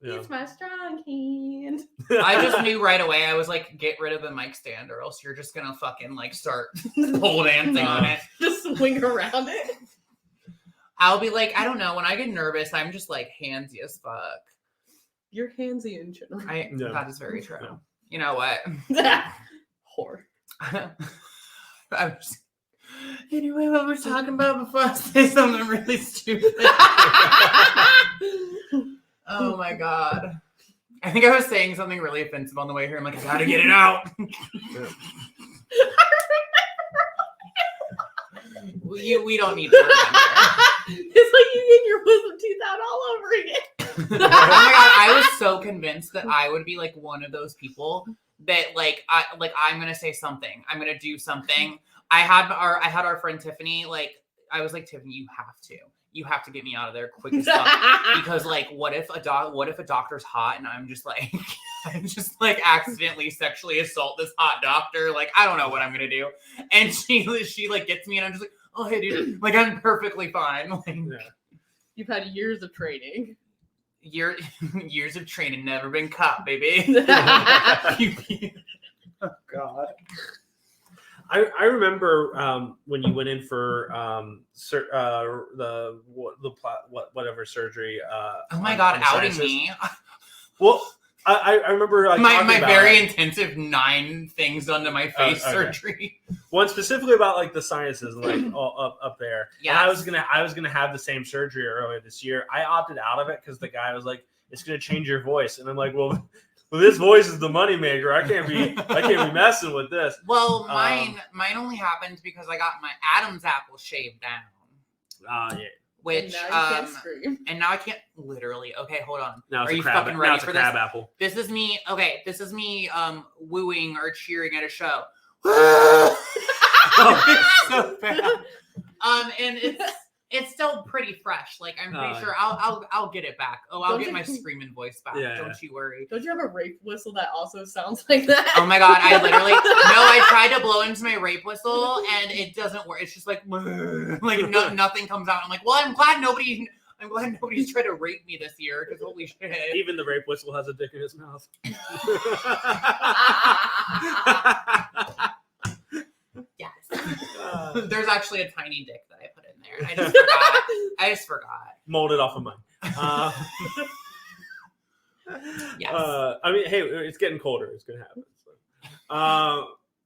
Yeah. It's my strong hand. I just knew right away. I was like, get rid of the mic stand or else you're just going to fucking like start pole dancing on it. Just swing around it. I'll be like, I don't know. When I get nervous, I'm just like handsy as fuck. You're handsy in general. That is very true. Yeah. You know what? Whore. Anyway, what we're talking about before I say something really stupid. Oh my God. I think I was saying something really offensive on the way here. I'm like, I gotta get it out. We don't need to remember. It's like you get your wisdom teeth out all over again. Oh my God, I was so convinced that I would be like one of those people that I'm gonna say something. I'm gonna do something. I had our friend Tiffany, like I was like, Tiffany, you have to get me out of there quick as fuck. Because like, what if a doctor's hot and I'm just like accidentally sexually assault this hot doctor? Like, I don't know what I'm gonna do. And she like gets me and I'm just like, oh hey dude, like I'm perfectly fine. Like, you've had years of training. Years of training, never been caught, baby. Oh God. I remember when you went in for whatever surgery. Oh my God, outing me. Well, I remember like my talking about very it. intensive 9 things done to my face okay. surgery. One specifically about like the sinuses and like all up there. Yes. And I was gonna have the same surgery earlier this year. I opted out of it because the guy was like, "It's gonna change your voice," and I'm like, "Well, this voice is the moneymaker. I can't be messing with this." Well, mine only happened because I got my Adam's apple shaved down. Yeah. Which and now you can't scream. and now I can't literally. Okay, hold on. Now it's Are a you crab, fucking now ready it's a for crab this? apple. This is me. Okay, this is me wooing or cheering at a show. It's so bad. And it's still pretty fresh. Like I'm pretty sure I'll get it back. Oh, I'll get my screaming voice back. Yeah. Don't you worry. Don't you have a rape whistle that also sounds like that? Oh my god, I literally I tried to blow into my rape whistle and it doesn't work. It's just like nothing comes out. I'm like, well, I'm glad nobody's tried to rape me this year because holy shit. Even the rape whistle has a dick in his mouth. Yes. There's actually a tiny dick that I put in there. I just forgot. Molded off of mine. Yes. I mean, hey, it's getting colder. It's gonna happen. So.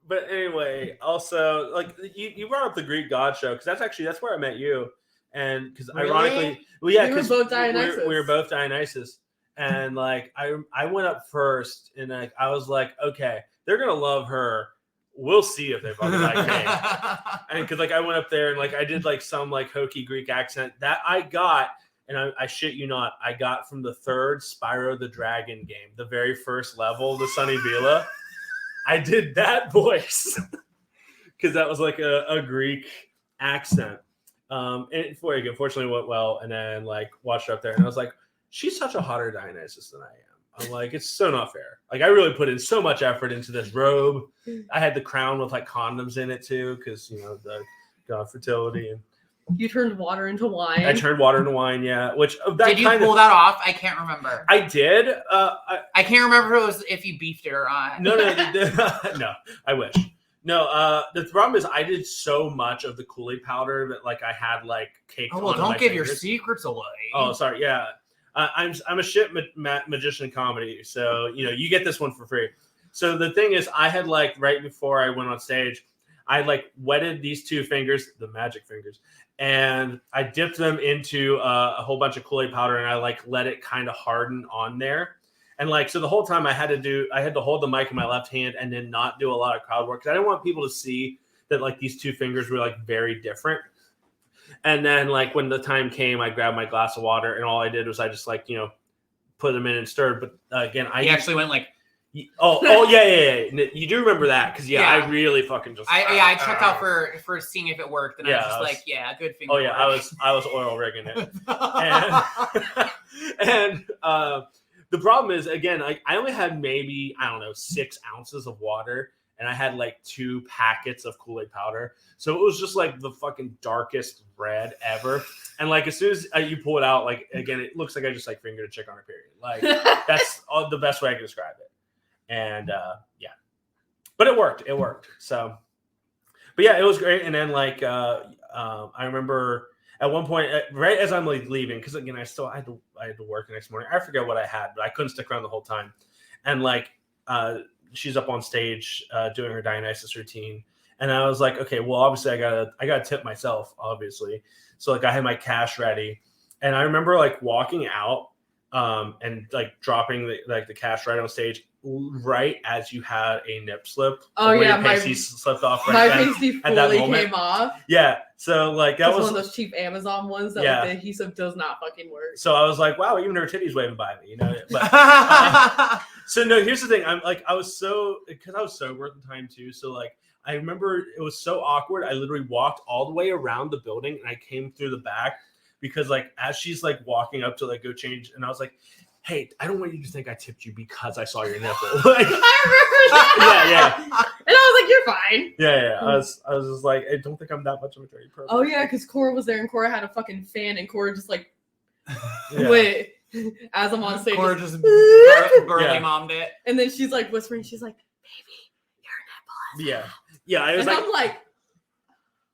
But anyway, also like you brought up the Greek god show because that's where I met you, and because Really? ironically, well, yeah, We were because both Dionysus. we were both Dionysus, and like I went up first, and like I was like, okay, they're gonna love her. We'll see if they fucking like me. And because like I went up there and like I did like some like hokey Greek accent that I got, and I shit you not, I got from the 3rd Spyro the Dragon game, the very first level, the Sunny Vila. I did that voice because that was like a Greek accent. And unfortunately it went well, and then like watched her up there, and I was like, she's such a hotter Dionysus than I am. I'm like, it's so not fair. Like, I really put in so much effort into this robe. I had the crown with like condoms in it too, because the god fertility. And You turned water into wine. I turned water into wine. Yeah, which that did you pull that off? I can't remember. I did. I can't remember if you beefed it or not. No, no. I wish. No. The problem is I did so much of the Kool-Aid powder that like I had like caked. Oh well, onto don't my give your fingers. secrets away. Oh, sorry. Yeah. I'm a shit magician comedy, so you get this one for free. So the thing is, I had like right before I went on stage, I like wetted these 2 fingers, the magic fingers, and I dipped them into a whole bunch of Kool-Aid powder, and I like let it kind of harden on there. And like so, the whole time I had to hold the mic in my left hand and then not do a lot of crowd work because I didn't want people to see that like these 2 fingers were like very different. And then, like, when the time came, I grabbed my glass of water, and all I did was I just, like, put them in and stirred. But again, He actually went like, oh, yeah. You do remember that because Yeah. I really fucking just. I checked out for seeing if it worked, and I was just like, yeah, good finger. Oh yeah, I was oil rigging it, and the problem is again, I only had maybe 6 ounces of water. And I had like 2 packets of Kool-Aid powder. So it was just like the fucking darkest red ever. And like as soon as you pull it out, like again, it looks like I just like fingered a chick on her period. Like that's the best way I can describe it. And yeah, but it worked. So, but yeah, it was great. And then like I remember at one point, right as I'm like leaving, because again, I had to work the next morning. I forget what I had, but I couldn't stick around the whole time. And like she's up on stage doing her Dionysus routine, and I was like, okay, well, obviously I gotta tip myself, obviously. So like I had my cash ready, and I remember like walking out and like dropping the cash right on stage, right as you had a nip slip. Oh yeah, my pasty slipped off. My pasty fully came off. Yeah, so like that was one of those cheap Amazon ones that like, the adhesive does not fucking work. So I was like, wow, even her titties waving by me, But so no, here's the thing. I was sober at the time too. So like I remember it was so awkward. I literally walked all the way around the building and I came through the back because like as she's like walking up to like go change, and I was like, hey, I don't want you to think I tipped you because I saw your nipple. Like, I remember that. Yeah. And I was like, you're fine. Yeah. I was just like, I don't think I'm that much of a dirty person. Oh yeah, because Cora was there and Cora had a fucking fan and Cora just like Yeah. wait. As I'm on stage, Cora just burly mommed it. And then she's like whispering, she's like, baby, your nipple is Yeah. I was and like, I'm like,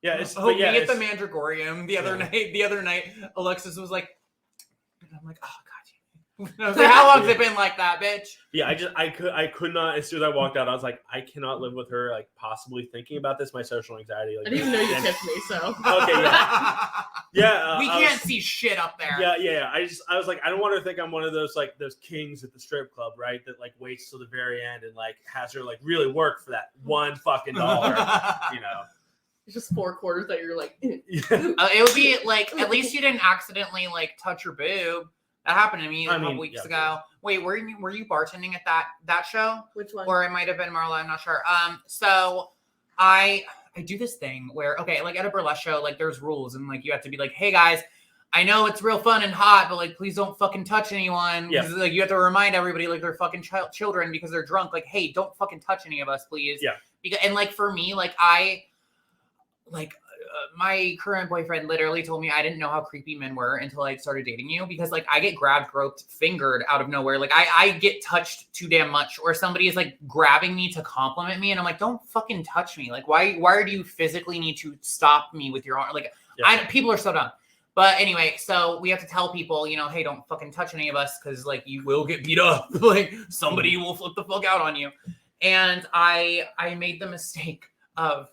yeah. It's Oh, but yeah, me at it's, the Mandragorium the other night. The other night, Alexis was like, and I'm like, oh god. I was like, how long's it been like that, bitch? Yeah, I could not. As soon as I walked out, I was like, I cannot live with her, like possibly thinking about this. My social anxiety. Like, I didn't even know you tipped me, so. Okay, yeah. We can't see shit up there. Yeah. I was like, I don't want her to think I'm one of those like those kings at the strip club, right? That like waits till the very end and like has her like really work for that one fucking dollar, you know. It's just 4 quarters that you're like. It would be like, at least you didn't accidentally like touch your boob. That happened to me a couple weeks ago. Wait, were you bartending at that show? Which one? Or it might have been Marla. I'm not sure. So I do this thing where, okay, like at a burlesque show, like there's rules and like you have to be like, hey guys, I know it's real fun and hot, but like please don't fucking touch anyone. Yeah. Like you have to remind everybody like they're fucking children because they're drunk. Like, hey, don't fucking touch any of us, please. Yeah. And like for me, like my current boyfriend literally told me I didn't know how creepy men were until I started dating you, because like I get grabbed, groped, fingered out of nowhere. Like I get touched too damn much, or somebody is like grabbing me to compliment me and I'm like, don't fucking touch me. Like why do you physically need to stop me with your arm? Like people are so dumb. But anyway, so we have to tell people, you know, hey, don't fucking touch any of us because like you will get beat up. Like somebody will flip the fuck out on you. And I made the mistake of,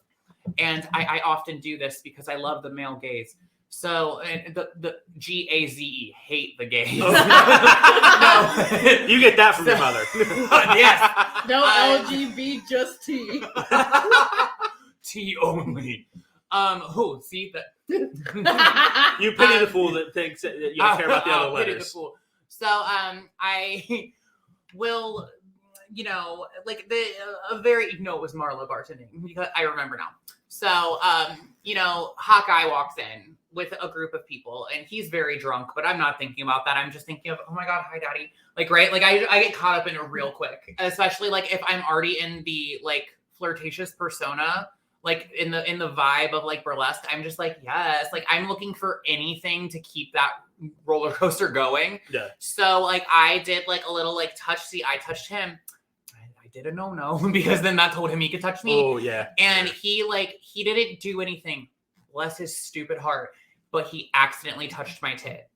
and I often do this because I love the male gaze. So the GAZE, hate the gaze. Oh. No. You get that from your mother. Yes. No LGB, just T. T only. Who? See that? You pity the fool that thinks that you don't care about the other pity letters. the fool. So I will, you know, like a very, it was Marla bartending because I remember now. So, you know, Hawkeye walks in with a group of people and he's very drunk, but I'm not thinking about that. I'm just thinking of, oh my God, hi daddy. Like, right. Like I get caught up in it real quick, especially like if I'm already in the like flirtatious persona, like in the vibe of like burlesque, I'm just like, yes, like I'm looking for anything to keep that roller coaster going. Yeah. So like I did like a little like touch. See, I touched him. I did a no because then that told him he could touch me. Oh yeah. And he didn't do anything, bless his stupid heart, but he accidentally touched my tit.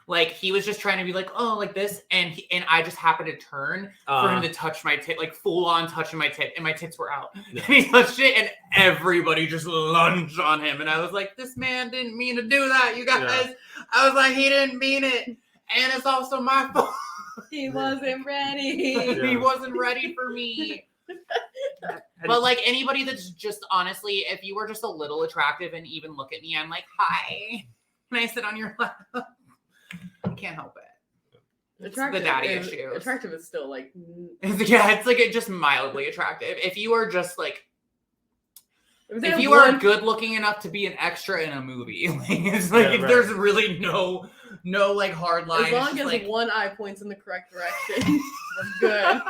Like he was just trying to be like, oh, like this, and I just happened to turn for him to touch my tit, like full on touching my tit, and my tits were out. Yeah. And he touched it, and everybody just lunged on him, and I was like, this man didn't mean to do that, you guys. Yeah. I was like, he didn't mean it, and it's also my fault. He wasn't ready. Yeah. He wasn't ready for me. But like anybody that's just honestly, if you were just a little attractive and even look at me, I'm like, hi, can I sit on your lap? I can't help it. Attractive, the daddy issues. Attractive is still like, yeah, it's like just mildly attractive. If you are just like, if you are good looking enough to be an extra in a movie, like, it's like there's really no like hard line. As long as like, one eye points in the correct direction, we're good.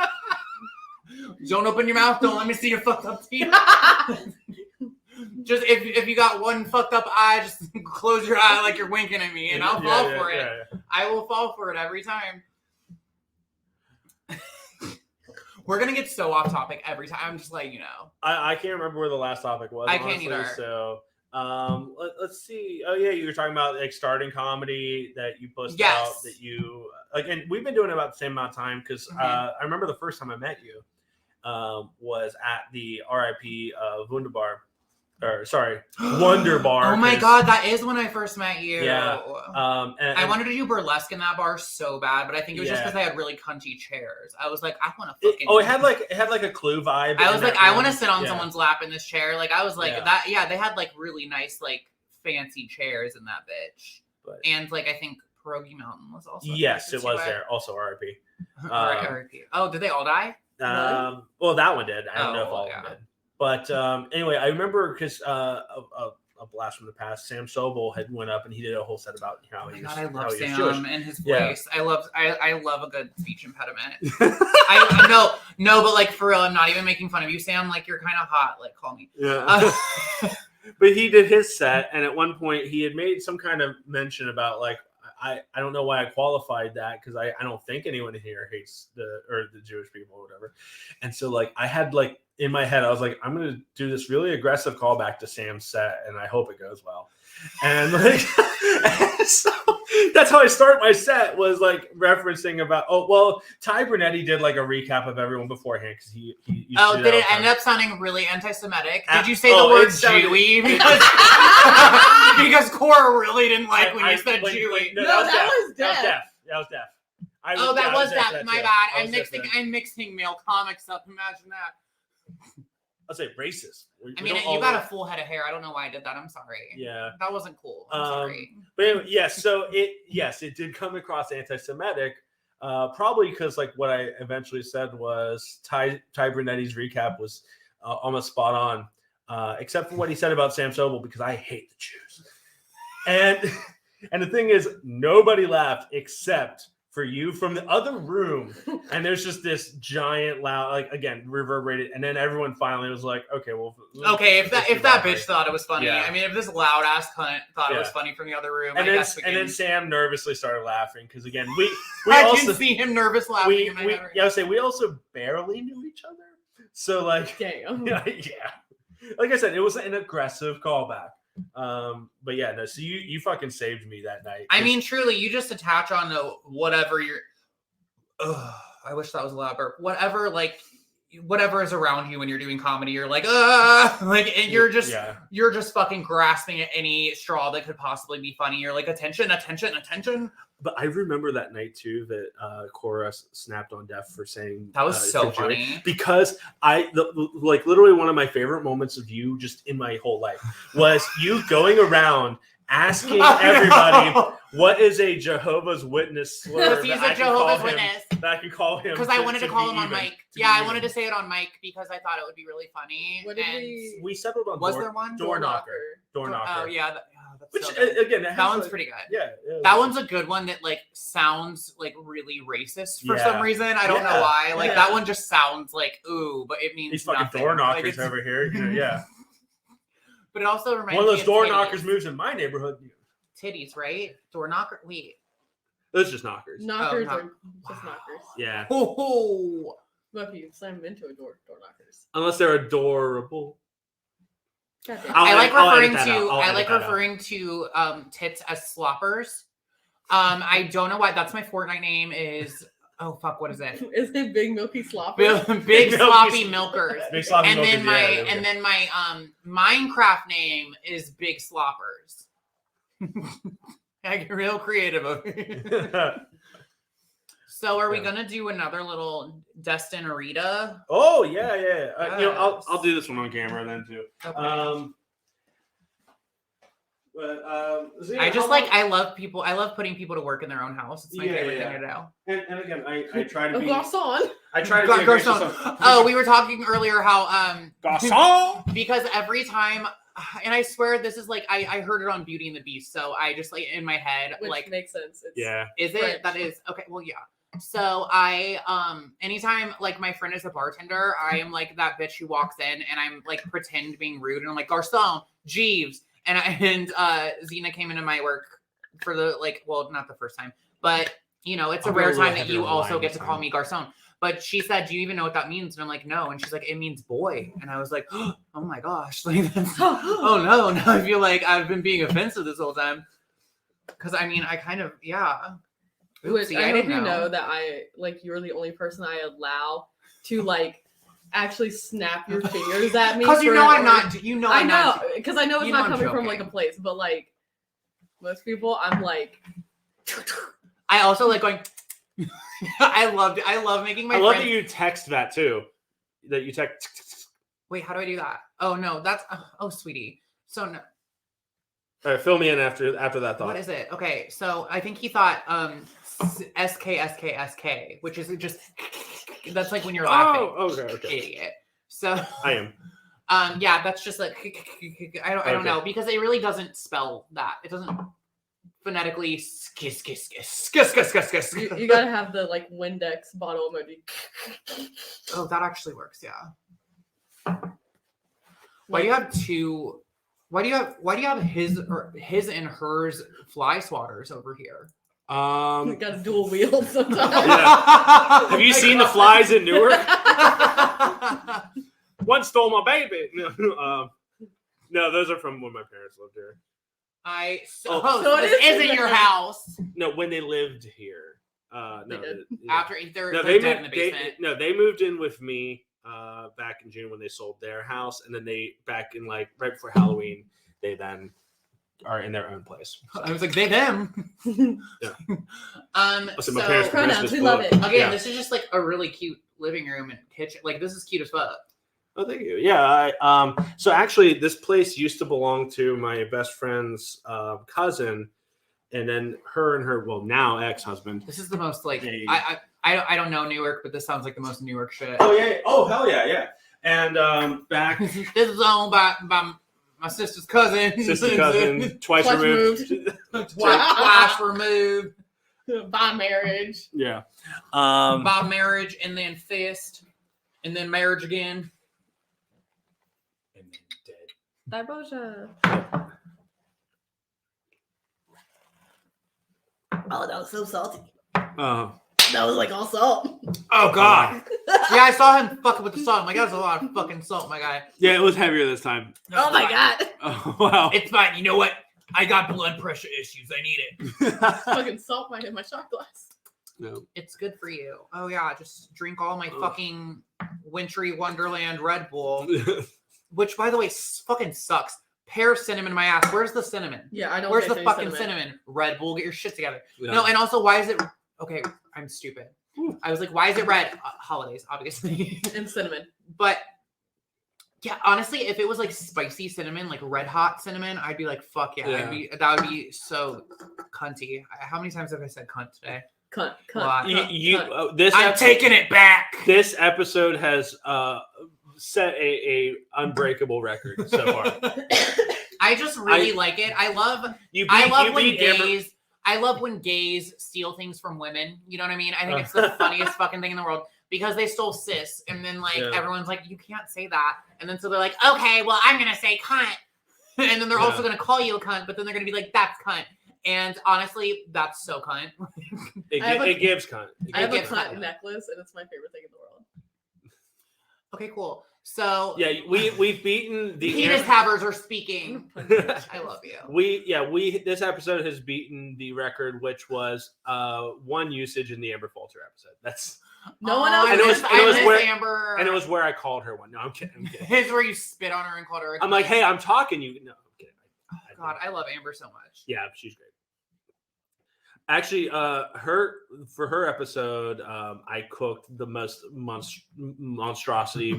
Don't open your mouth. Don't let me see your fucked up teeth. Just if you got one fucked up eye, just close your eye like you're winking at me, and I'll fall for it. Yeah. I will fall for it every time. We're gonna get so off topic every time. I'm just like, you know. I can't remember where the last topic was. I honestly, can't either. So let's see. Oh yeah, you were talking about like starting comedy that you posted yes. out that you like, and we've been doing it about the same amount of time because I remember the first time I met you was at the RIP Wunderbar. Wonder Bar. Oh my God, that is when I first met you. Yeah. And I wanted to do burlesque in that bar so bad, but I think it was just because they had really cunty chairs. I was like, I want to fucking. It had like a Clue vibe. I was like, I want to sit on someone's lap in this chair. Like I was like that. Yeah, they had like really nice like fancy chairs in that bitch. But, and like I think Pierogi Mountain was also. Yes, it was there. Also RIP. RIP. Oh, did they all die? Well, that one did. I don't know if all of them did. But anyway, I remember because a blast from the past, Sam Sobel had went up and he did a whole set about how he was. I love Sam Jewish. And his voice. Yeah. I love a good speech impediment. I no, but like for real, I'm not even making fun of you, Sam. Like you're kind of hot. Like call me. Yeah. But he did his set, and at one point he had made some kind of mention about like I don't know why I qualified that because I don't think anyone here hates the Jewish people or whatever. And so like I had like in my head, I was like, I'm going to do this really aggressive callback to Sam's set and I hope it goes well. And like, so that's how I start my set, was like referencing about, Ty Brunetti did like a recap of everyone beforehand because he used to do did that it all end the time. up sounding really anti-Semitic? Uh, Did you say the word Jewy? Because Cora really didn't like when you said Jewy. No, that was That was Def. Def. That was Def. That was that. Def, My yeah. bad. I was Def then. I'm mixing male comics up. Imagine that. I'll say racist. I mean, you got a full head of hair. I don't know why I did that. I'm sorry. Yeah. That wasn't cool. I'm sorry. But anyway, yes, so it did come across anti-Semitic, probably because like what I eventually said was Ty Brunetti's recap was almost spot on, except for what he said about Sam Sobel, because I hate the Jews. And the thing is, nobody laughed except for you from the other room. And there's just this giant loud, like, again, reverberated. And then everyone finally was like, okay, well. Okay, if that bitch thought it was funny. Yeah. I mean, if this loud ass cunt thought it was funny from the other room, and I guess we can. And then Sam nervously started laughing because, again, we I also can see him nervous laughing in my head. I would say we also barely knew each other. So, like, Damn. yeah. Like I said, it was an aggressive callback. But yeah, no, so you fucking saved me that night. I mean, truly, you just attach on to whatever you're. I wish that was louder. Whatever is around you when you're doing comedy, you're like, and you're just fucking grasping at any straw that could possibly be funny. You're like, attention. But I remember that night too that Cora snapped on Def for saying that was so for Joey, funny, because like literally one of my favorite moments of you just in my whole life was you going around asking everybody what is a Jehovah's Witness slur. Because he's a Jehovah's Witness. That I could call him. Because I wanted to call him on mic. Yeah, I wanted to say it on mic because I thought it would be really funny. What did we settled on was there one? Door knocker. Oh yeah. That's Which so good. again, that one's pretty good. Yeah, that one's a good one that like sounds like really racist for some reason. I don't know why. Like that one just sounds like ooh, but it means these fucking nothing. door knockers over here. Yeah. But it also reminds me one of those of door titties. knockers moves in my neighborhood. Titties, right? Door knocker. Wait. Those just knockers. Knockers are just knockers. Yeah. Oh. What if you slam them into a door knockers? Unless they're adorable. I like referring to tits as sloppers. I don't know why. That's my Fortnite name is. Oh fuck! What is it? Is it big milky sloppers? Big sloppy milkers. Big sloppy and milkers, then my Minecraft name is Big Sloppers. I get real creative over here. So are we gonna do another little Destin Arita? Oh yeah. I'll do this one on camera then too. Okay. Xena, I love people. I love putting people to work in their own house. It's my favorite thing to do. And again, I try to be. Garçon. I try to be. Garçon. Oh, we were talking earlier how Garçon. Because every time, and I swear this is like I heard it on Beauty and the Beast, so I just like in my head. Which like makes sense. Is it? French. That is okay. Well, yeah. So I anytime like my friend is a bartender, I am like that bitch who walks in and I'm like pretend being rude and I'm like Garçon, Jeeves, and Xena came into my work for the not the first time, but you know it's a rare time that you also get to call me Garçon. But she said, "Do you even know what that means?" And I'm like, "No." And she's like, "It means boy." And I was like, "Oh my gosh!" Like, oh no! Now I feel like I've been being offensive this whole time. Because I mean, I kind of Which I hope you know that you're the only person I allow to actually snap your fingers at me. Because I'm not. I know because I know it's not coming from a place, but most people, I'm like. I also like going. I love making my. I love that you text that too. That you text. Wait, how do I do that? Oh no, that's sweetie. So no. All right, fill me in after that thought. What is it? Okay, so I think he thought SK, which is just that's like when you're laughing. Oh, okay. Idiot. So I am. Yeah, that's just like I don't know because it really doesn't spell that. It doesn't phonetically skiss. You gotta have the Windex bottle emoji. Oh, that actually works. Yeah. Why do you have two? Why do you have his and hers fly swatters over here? You gotta dual wield sometimes. Yeah. Have you seen the flies in Newark? One stole my baby. No, those are from when my parents lived here. So this isn't your house. No, when they lived here. No, After they're no, dead in the basement. They moved in with me back in June when they sold their house, and then they back in like right before Halloween, they then are in their own place. So. I was like, they them. Yeah. So my parents pronouns, we love it. Again, this is just like a really cute living room and kitchen. Like this is cute as fuck. Oh, thank you. Yeah. So actually, this place used to belong to my best friend's cousin. And then her now ex-husband. This is the most like I don't know Newark, but this sounds like the most Newark shit. Oh yeah! Oh hell yeah, yeah! And back this is owned by my sister's cousin. Twice removed. Twice removed. By marriage. Yeah. By marriage, and then fist, and then marriage again, and then dead. Diboja. Oh, that was so salty. Oh. That was like all salt. Oh god. Yeah, I saw him fucking with the salt. I'm like, that's a lot of fucking salt, my guy. Yeah, it was heavier this time. Oh my god. Oh wow. It's fine. You know what? I got blood pressure issues. I need it. Fucking salt might hit my shot glass. No. It's good for you. Oh yeah, just drink all my fucking wintry wonderland Red Bull, which by the way fucking sucks. Pear cinnamon in my ass. Where's the cinnamon? Yeah, I don't. Where's the fucking cinnamon? Red Bull, get your shit together. Yeah. No, and also, why is it? Okay, I'm stupid. I was like, why is it red? Holidays, obviously, and cinnamon. But yeah, honestly, if it was like spicy cinnamon, like red hot cinnamon, I'd be like, fuck yeah, that would be so cunty. How many times have I said cunt today? Cunt. I'm taking it back. This episode has set a unbreakable record so far. I just really like it. I love when gays steal things from women. You know what I mean? I think it's the funniest fucking thing in the world because they stole cis, and then everyone's like, you can't say that, and then so they're like, okay, well I'm gonna say cunt, and then they're also gonna call you a cunt, but then they're gonna be like, that's cunt. And honestly, that's so cunt. It gives cunt. I have a cunt necklace, and it's my favorite thing in the world. Okay, cool. So yeah, we've beaten the penis havers are speaking. I love you. This episode has beaten the record, which was one usage in the Amber Falter episode. That's no one else. And Amber. And it was where I called her one. No, I'm kidding. It's where you spit on her and called her. I'm like, hey, I'm talking. You no, I'm kidding. God, I love Amber so much. Yeah, she's great. Actually, for her episode, I cooked the most monstrous. There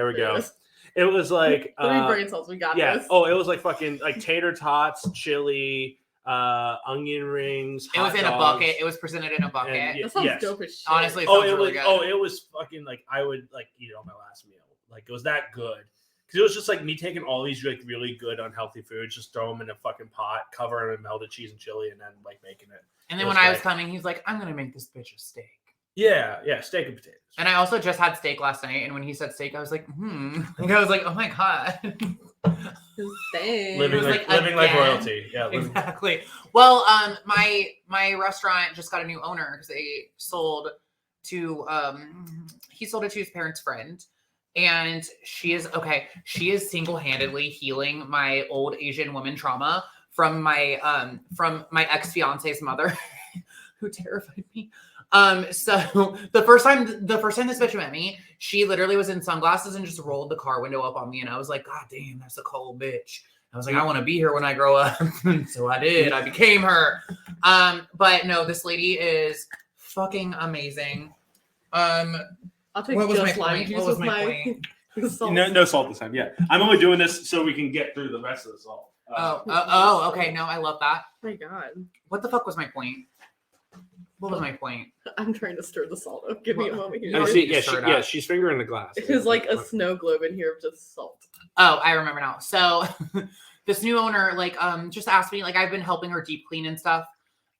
we go. Yes. It was like 3 brain cells. We got this. Oh, it was like fucking like tater tots, chili, onion rings. It was in a bucket. It was presented in a bucket. That sounds dope as shit. Honestly, it really good. Oh, it was fucking like I would like eat it on my last meal. Like it was that good. Because it was just like me taking all these like really good unhealthy foods, just throw them in a fucking pot, cover them in melted cheese and chili, and then like making it. And then when I was coming, he's like, "I'm gonna make this bitch a steak." Yeah, steak and potatoes. And I also just had steak last night, and when he said steak, I was like, Like I was like, "Oh my god." Dang. Living like royalty. Yeah, exactly. Well, my restaurant just got a new owner because they sold to he sold it to his parents' friend. And she is single-handedly healing my old Asian woman trauma from my ex-fiance's mother, who terrified me. So the first time this bitch met me, she literally was in sunglasses and just rolled the car window up on me, and I was like, God damn, that's a cold bitch. I was like, I want to be here when I grow up. So I did. I became her. But no, this lady is fucking amazing. I'll take what was just my lime point? juice What was with my my point? salt. No salt this time. Yeah, I'm only doing this so we can get through the rest of the salt. Okay. No, I love that. Oh my god. What the fuck was my point? What was my point? I'm trying to stir the salt up. Give me a moment here. I see. Yeah, she's fingering the glass. It was like a snow globe in here of just salt. Oh, I remember now. So this new owner, just asked me, I've been helping her deep clean and stuff.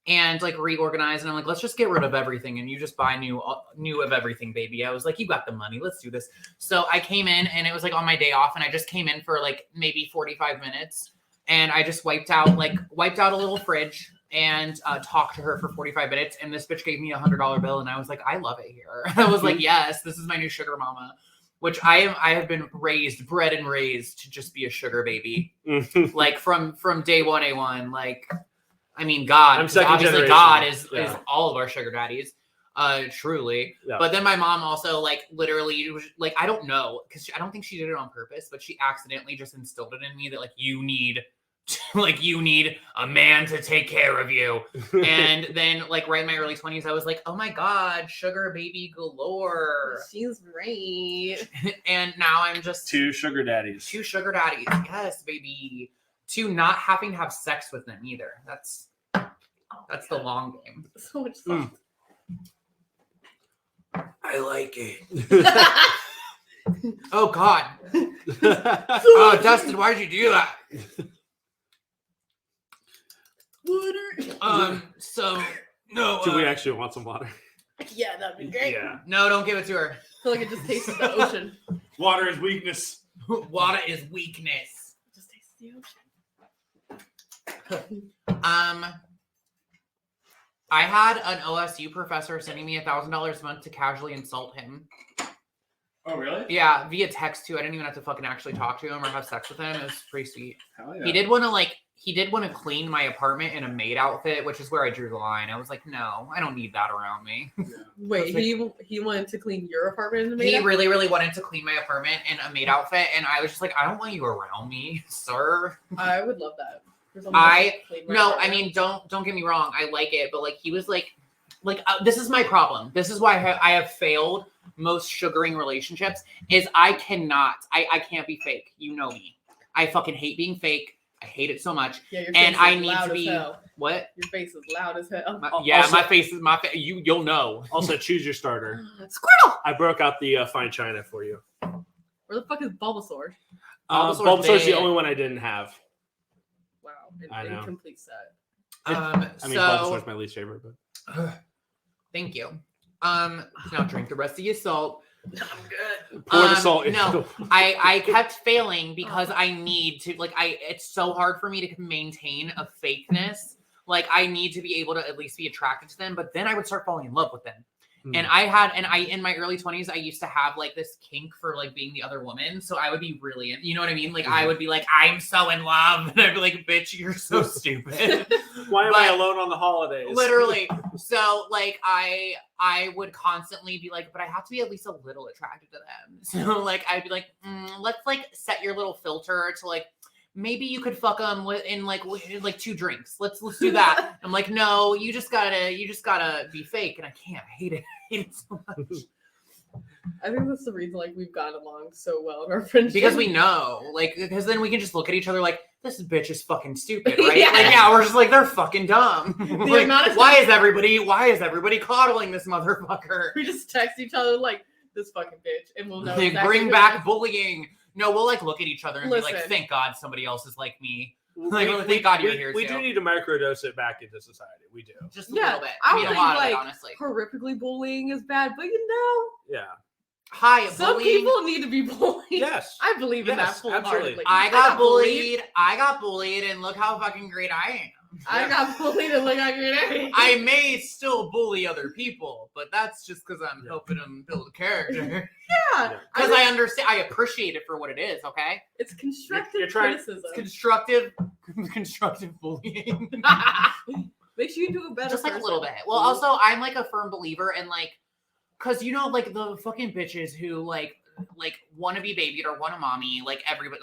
And reorganize, and I'm like, let's just get rid of everything, and you just buy new of everything, baby. I was like, you got the money, let's do this. So I came in, and it was on my day off, and I just came in for maybe 45 minutes, and I just wiped out a little fridge and talked to her for 45 minutes, and this bitch gave me $100 bill, and I was like, I love it here. I was like, yes, this is my new sugar mama. which I have been bred and raised to just be a sugar baby. Like from day one, A1. Like, I mean, God, I'm second obviously generation. God is Yeah. all of our sugar daddies. Truly. Yeah. But then my mom also like literally was like, I don't know, because I don't think she did it on purpose, but she accidentally just instilled it in me that like you need a man to take care of you. And then like right in my early 20s, I was like, oh my God, sugar baby galore. She's great. And now I'm just Two sugar daddies. two sugar daddies. Yes, baby. Two not having to have sex with them either. That's the long game. So much fun. I like it. Oh God. Oh, Destin, why'd you do that? So no. Do we actually want some water? Yeah, that'd be great. Yeah. No, don't give it to her. I feel like it just tastes the ocean. Water is weakness. Water is weakness. It just tastes the ocean. I had an OSU professor sending me $1,000 a month to casually insult him. Oh, really? Yeah, via text too. I didn't even have to fucking actually talk to him or have sex with him. It was pretty sweet. Hell yeah. He did want to clean my apartment in a maid outfit, which is where I drew the line. I was like, no, I don't need that around me. Wait, he wanted to clean your apartment and He really, really wanted to clean my apartment in a maid outfit, and I was just like, I don't want you around me, sir. I would love that. I mean, don't get me wrong, I like it, but like he was like this is my problem. This is why I have failed most sugaring relationships. Is I can't be fake. You know me. I fucking hate being fake. I hate it so much. Yeah, your and face I is need loud to as be hell. what? Your face is loud as hell. My face is you'll know. Also, choose your starter. Squirtle. I broke out the fine china for you. Where the fuck is Bulbasaur? Bulbasaur's the big. only one I didn't have. Wow, I know. incomplete set. I mean, Bulbasaur's my least favorite, but thank you. Now drink the rest of your salt. I'm good. pour the salt in. No, I kept failing because I need to it's so hard for me to maintain a fakeness. Like I need to be able to at least be attracted to them, but then I would start falling in love with them. And I in my early 20s, I used to have like this kink for like being the other woman. So I would be really, you know what I mean? Like I would be like, I'm so in love. And I'd be like, bitch, you're so stupid. Why am I alone on the holidays? Literally. So like I would constantly be like, but I have to be at least a little attracted to them. So like I'd be like, let's like set your little filter to like, maybe you could fuck them in like 2 drinks. Let's do that. I'm like, no, you just gotta be fake, and I can't. I hate it so much. I think that's the reason like we've gotten along so well in our friendship. Because we know, like, because then we can just look at each other like, this bitch is fucking stupid, right? Yeah. Like, yeah, we're just like, they're fucking dumb. Like, amount of why is everybody coddling this motherfucker? we just text each other like this fucking bitch, and we'll know. Like, exactly bring who back it is. bullying. No, we'll like look at each other and be like, Listen. thank God somebody else is like me. Like, thank God you're here We too. do need to microdose it back into society. We do. Just a Yeah, little bit. I I mean, don't a lot think, of it, like, honestly. Horrifically bullying is bad, but you know, Yeah. Hi, some bullying. people need to be bullied. Yes. I believe in that Yes, full-heartedly. I got bullied, and look how fucking great I am. I got bullied and look how great I am. I may still bully other people, but that's just because I'm helping them build a character. Yeah, Because I understand, I appreciate it for what it is. Okay, it's constructive You're trying- criticism. it's constructive bullying, Makes you do a better. just like a person. little bit. Well, also, I'm like a firm believer in like, because you know, like the fucking bitches who like want to be babied or want a mommy, like everybody,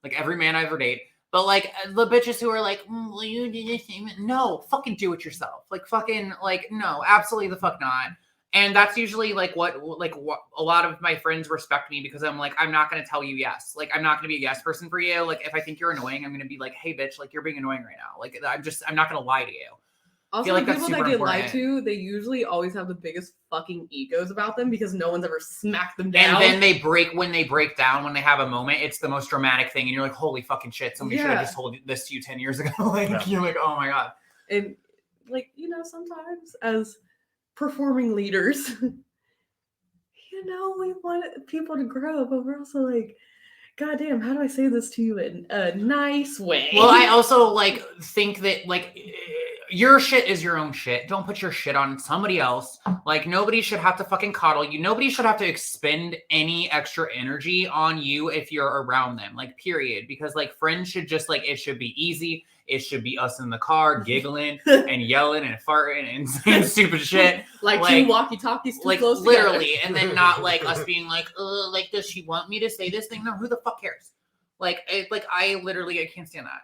like every man I ever date. But like the bitches who are like, will you do this? No, fucking do it yourself. Like fucking like no, absolutely the fuck not. And that's usually like what a lot of my friends respect me because I'm like, I'm not gonna tell you yes. Like I'm not gonna be a yes person for you. Like if I think you're annoying, I'm gonna be like, hey bitch, like you're being annoying right now. Like I'm not gonna lie to you. Also, feel like the that's people that super get lied important. to, they usually always have the biggest fucking egos about them because no one's ever smacked them down. And then when they break down, when they have a moment, it's the most dramatic thing. And you're like, holy fucking shit, somebody should have just told this to you 10 years ago. Like, you're like, oh my God. And like, you know, sometimes as performing leaders, you know, we want people to grow, but we're also like, God damn, how do I say this to you in a nice way? Well, I also like think that like your shit is your own shit. Don't put your shit on somebody else. Like, nobody should have to fucking coddle you. Nobody should have to expend any extra energy on you if you're around them. Like, period. Because, like, friends should just, like, it should be easy. It should be us in the car giggling and yelling and farting and saying stupid shit. Like 2 walkie-talkies too like close literally, together. and then not like us being like, does she want me to say this thing? No, who the fuck cares? I can't stand that.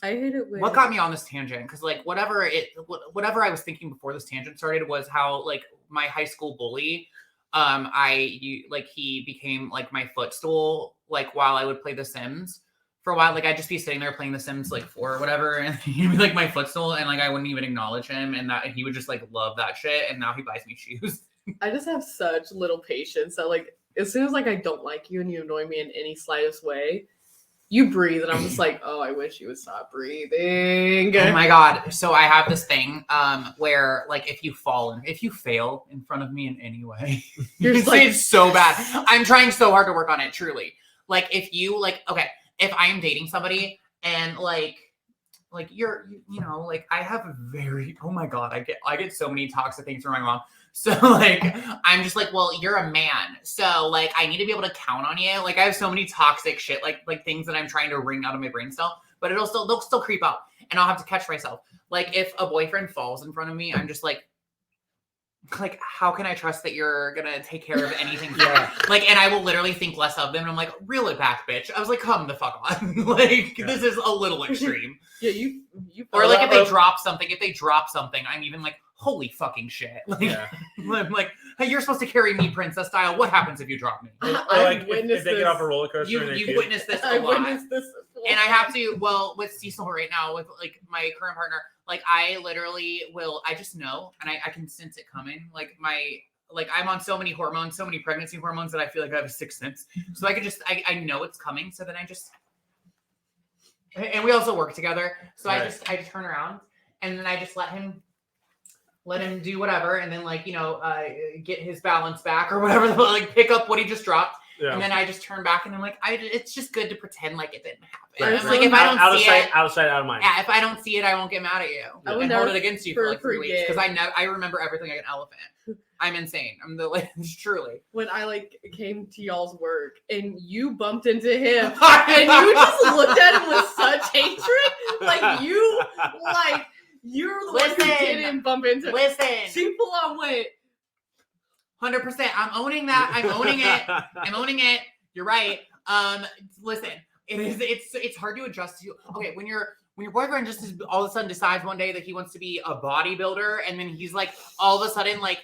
I hate it when... What got me on this tangent? Because like whatever I was thinking before this tangent started was how like my high school bully, he became like my footstool like while I would play The Sims. For a while, like I'd just be sitting there playing The Sims like 4 or whatever, and he'd be like my footstool, and like I wouldn't even acknowledge him, and that he would just like love that shit. And now he buys me shoes. I just have such little patience that like as soon as like I don't like you and you annoy me in any slightest way, you breathe, and I'm just like, oh, I wish you would stop breathing. Oh my god! So I have this thing where like if you fail in front of me in any way, You're just like, it's so bad. I'm trying so hard to work on it. Truly, like if you like okay. If I am dating somebody and like you're, you know, like I have a very, oh my God, I get so many toxic things from my mom. So like, I'm just like, well, you're a man. So like, I need to be able to count on you. Like I have so many toxic shit, like things that I'm trying to wring out of my brain still, but they'll still creep out and I'll have to catch myself. Like if a boyfriend falls in front of me, I'm just like, how can I trust that you're gonna take care of anything? Yeah. Like, and I will literally think less of them. And I'm like, reel it back, bitch. I was like, come the fuck on. Like, this is a little extreme. Yeah, you. Or like if they drop something, I'm even like, holy fucking shit. Like, Yeah. I'm like, hey, you're supposed to carry me princess style. What happens if you drop me? Or like if they get off a roller coaster. You've witnessed this a I lot. witnessed this. And I have to, well, with Cecil right now, with like my current partner, like I literally I just know, and I can sense it coming. Like I'm on so many hormones, so many pregnancy hormones that I feel like I have a sixth sense. So I know it's coming. So then and we also work together. So right. I just turn around and then I just let him do whatever. And then like, you know, get his balance back or whatever, like pick up what he just dropped. Yeah. And then I just turn back and I'm like, it's just good to pretend like it didn't happen. Right. I'm like, if I don't see it, outside, out of mind. Yeah, if I don't see it, I won't get mad at you. I and hold it against you for like 3 weeks because I remember everything like an elephant. I'm insane. I'm truly. When I like came to y'all's work and you bumped into him and you just looked at him with such hatred, you're the one who didn't bump into him. Listen, she full on went. 100%. I'm owning that. I'm owning it. I'm owning it. You're right. Listen, it's hard to adjust to. Okay, when your boyfriend just all of a sudden decides one day that he wants to be a bodybuilder, and then he's like all of a sudden like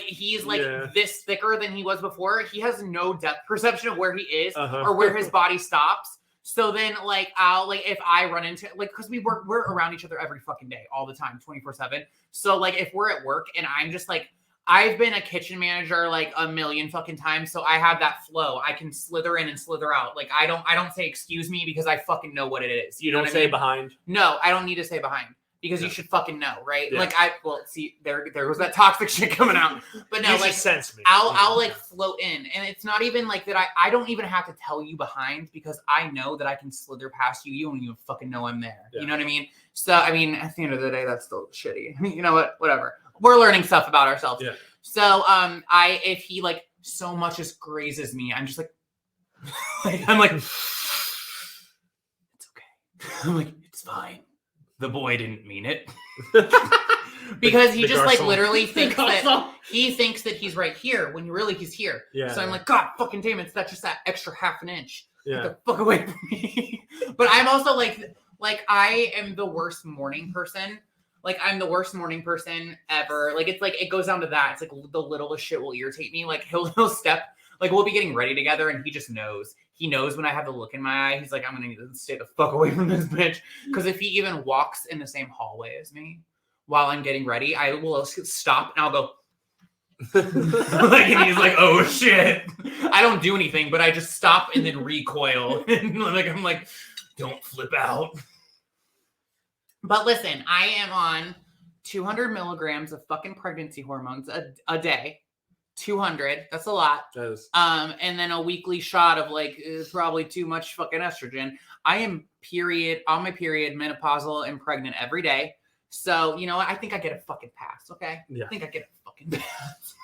he's like this thicker than he was before. He has no depth perception of where he is or where his body stops. So then like I'll like if I run into like because we're around each other every fucking day all the time 24/7. So like if we're at work and I'm just like. I've been a kitchen manager like a million fucking times, so I have that flow. I can slither in and slither out. Like I don't say excuse me because I fucking know what it is. You don't say behind. No, I don't need to say behind because you should fucking know, right? Yeah. Like see there was that toxic shit coming out. But no, you like sense me. I'll like float in, and it's not even like that. I don't even have to tell you behind because I know that I can slither past you. You don't even fucking know I'm there. Yeah. You know what I mean? So I mean, at the end of the day, that's still shitty. You know what? Whatever. We're learning stuff about ourselves. Yeah. So if he like so much as grazes me, I'm just like I'm like it's okay. I'm like, it's fine. The boy didn't mean it. Because he just like literally thinks that he's right here when really he's here. Yeah. So I'm like, God fucking damn it, that's just that extra half an inch. Yeah. Get the fuck away from me. But I'm also like I am the worst morning person. Like, I'm the worst morning person ever. Like, it's like, it goes down to that. It's like the littlest shit will irritate me. Like, he'll step, like, we'll be getting ready together and he just knows. He knows when I have the look in my eye. He's like, I'm going to need to stay the fuck away from this bitch. Because if he even walks in the same hallway as me while I'm getting ready, I will stop and I'll go. Like, and he's like, oh shit. I don't do anything, but I just stop and then recoil. And like, I'm like, don't flip out. But listen, I am on 200 milligrams of fucking pregnancy hormones a day. 200. That's a lot. That is. And then a weekly shot of like probably too much fucking estrogen. I am on my period, menopausal and pregnant every day. So, you know what? I think I get a fucking pass, okay? Yeah. I think I get a fucking pass.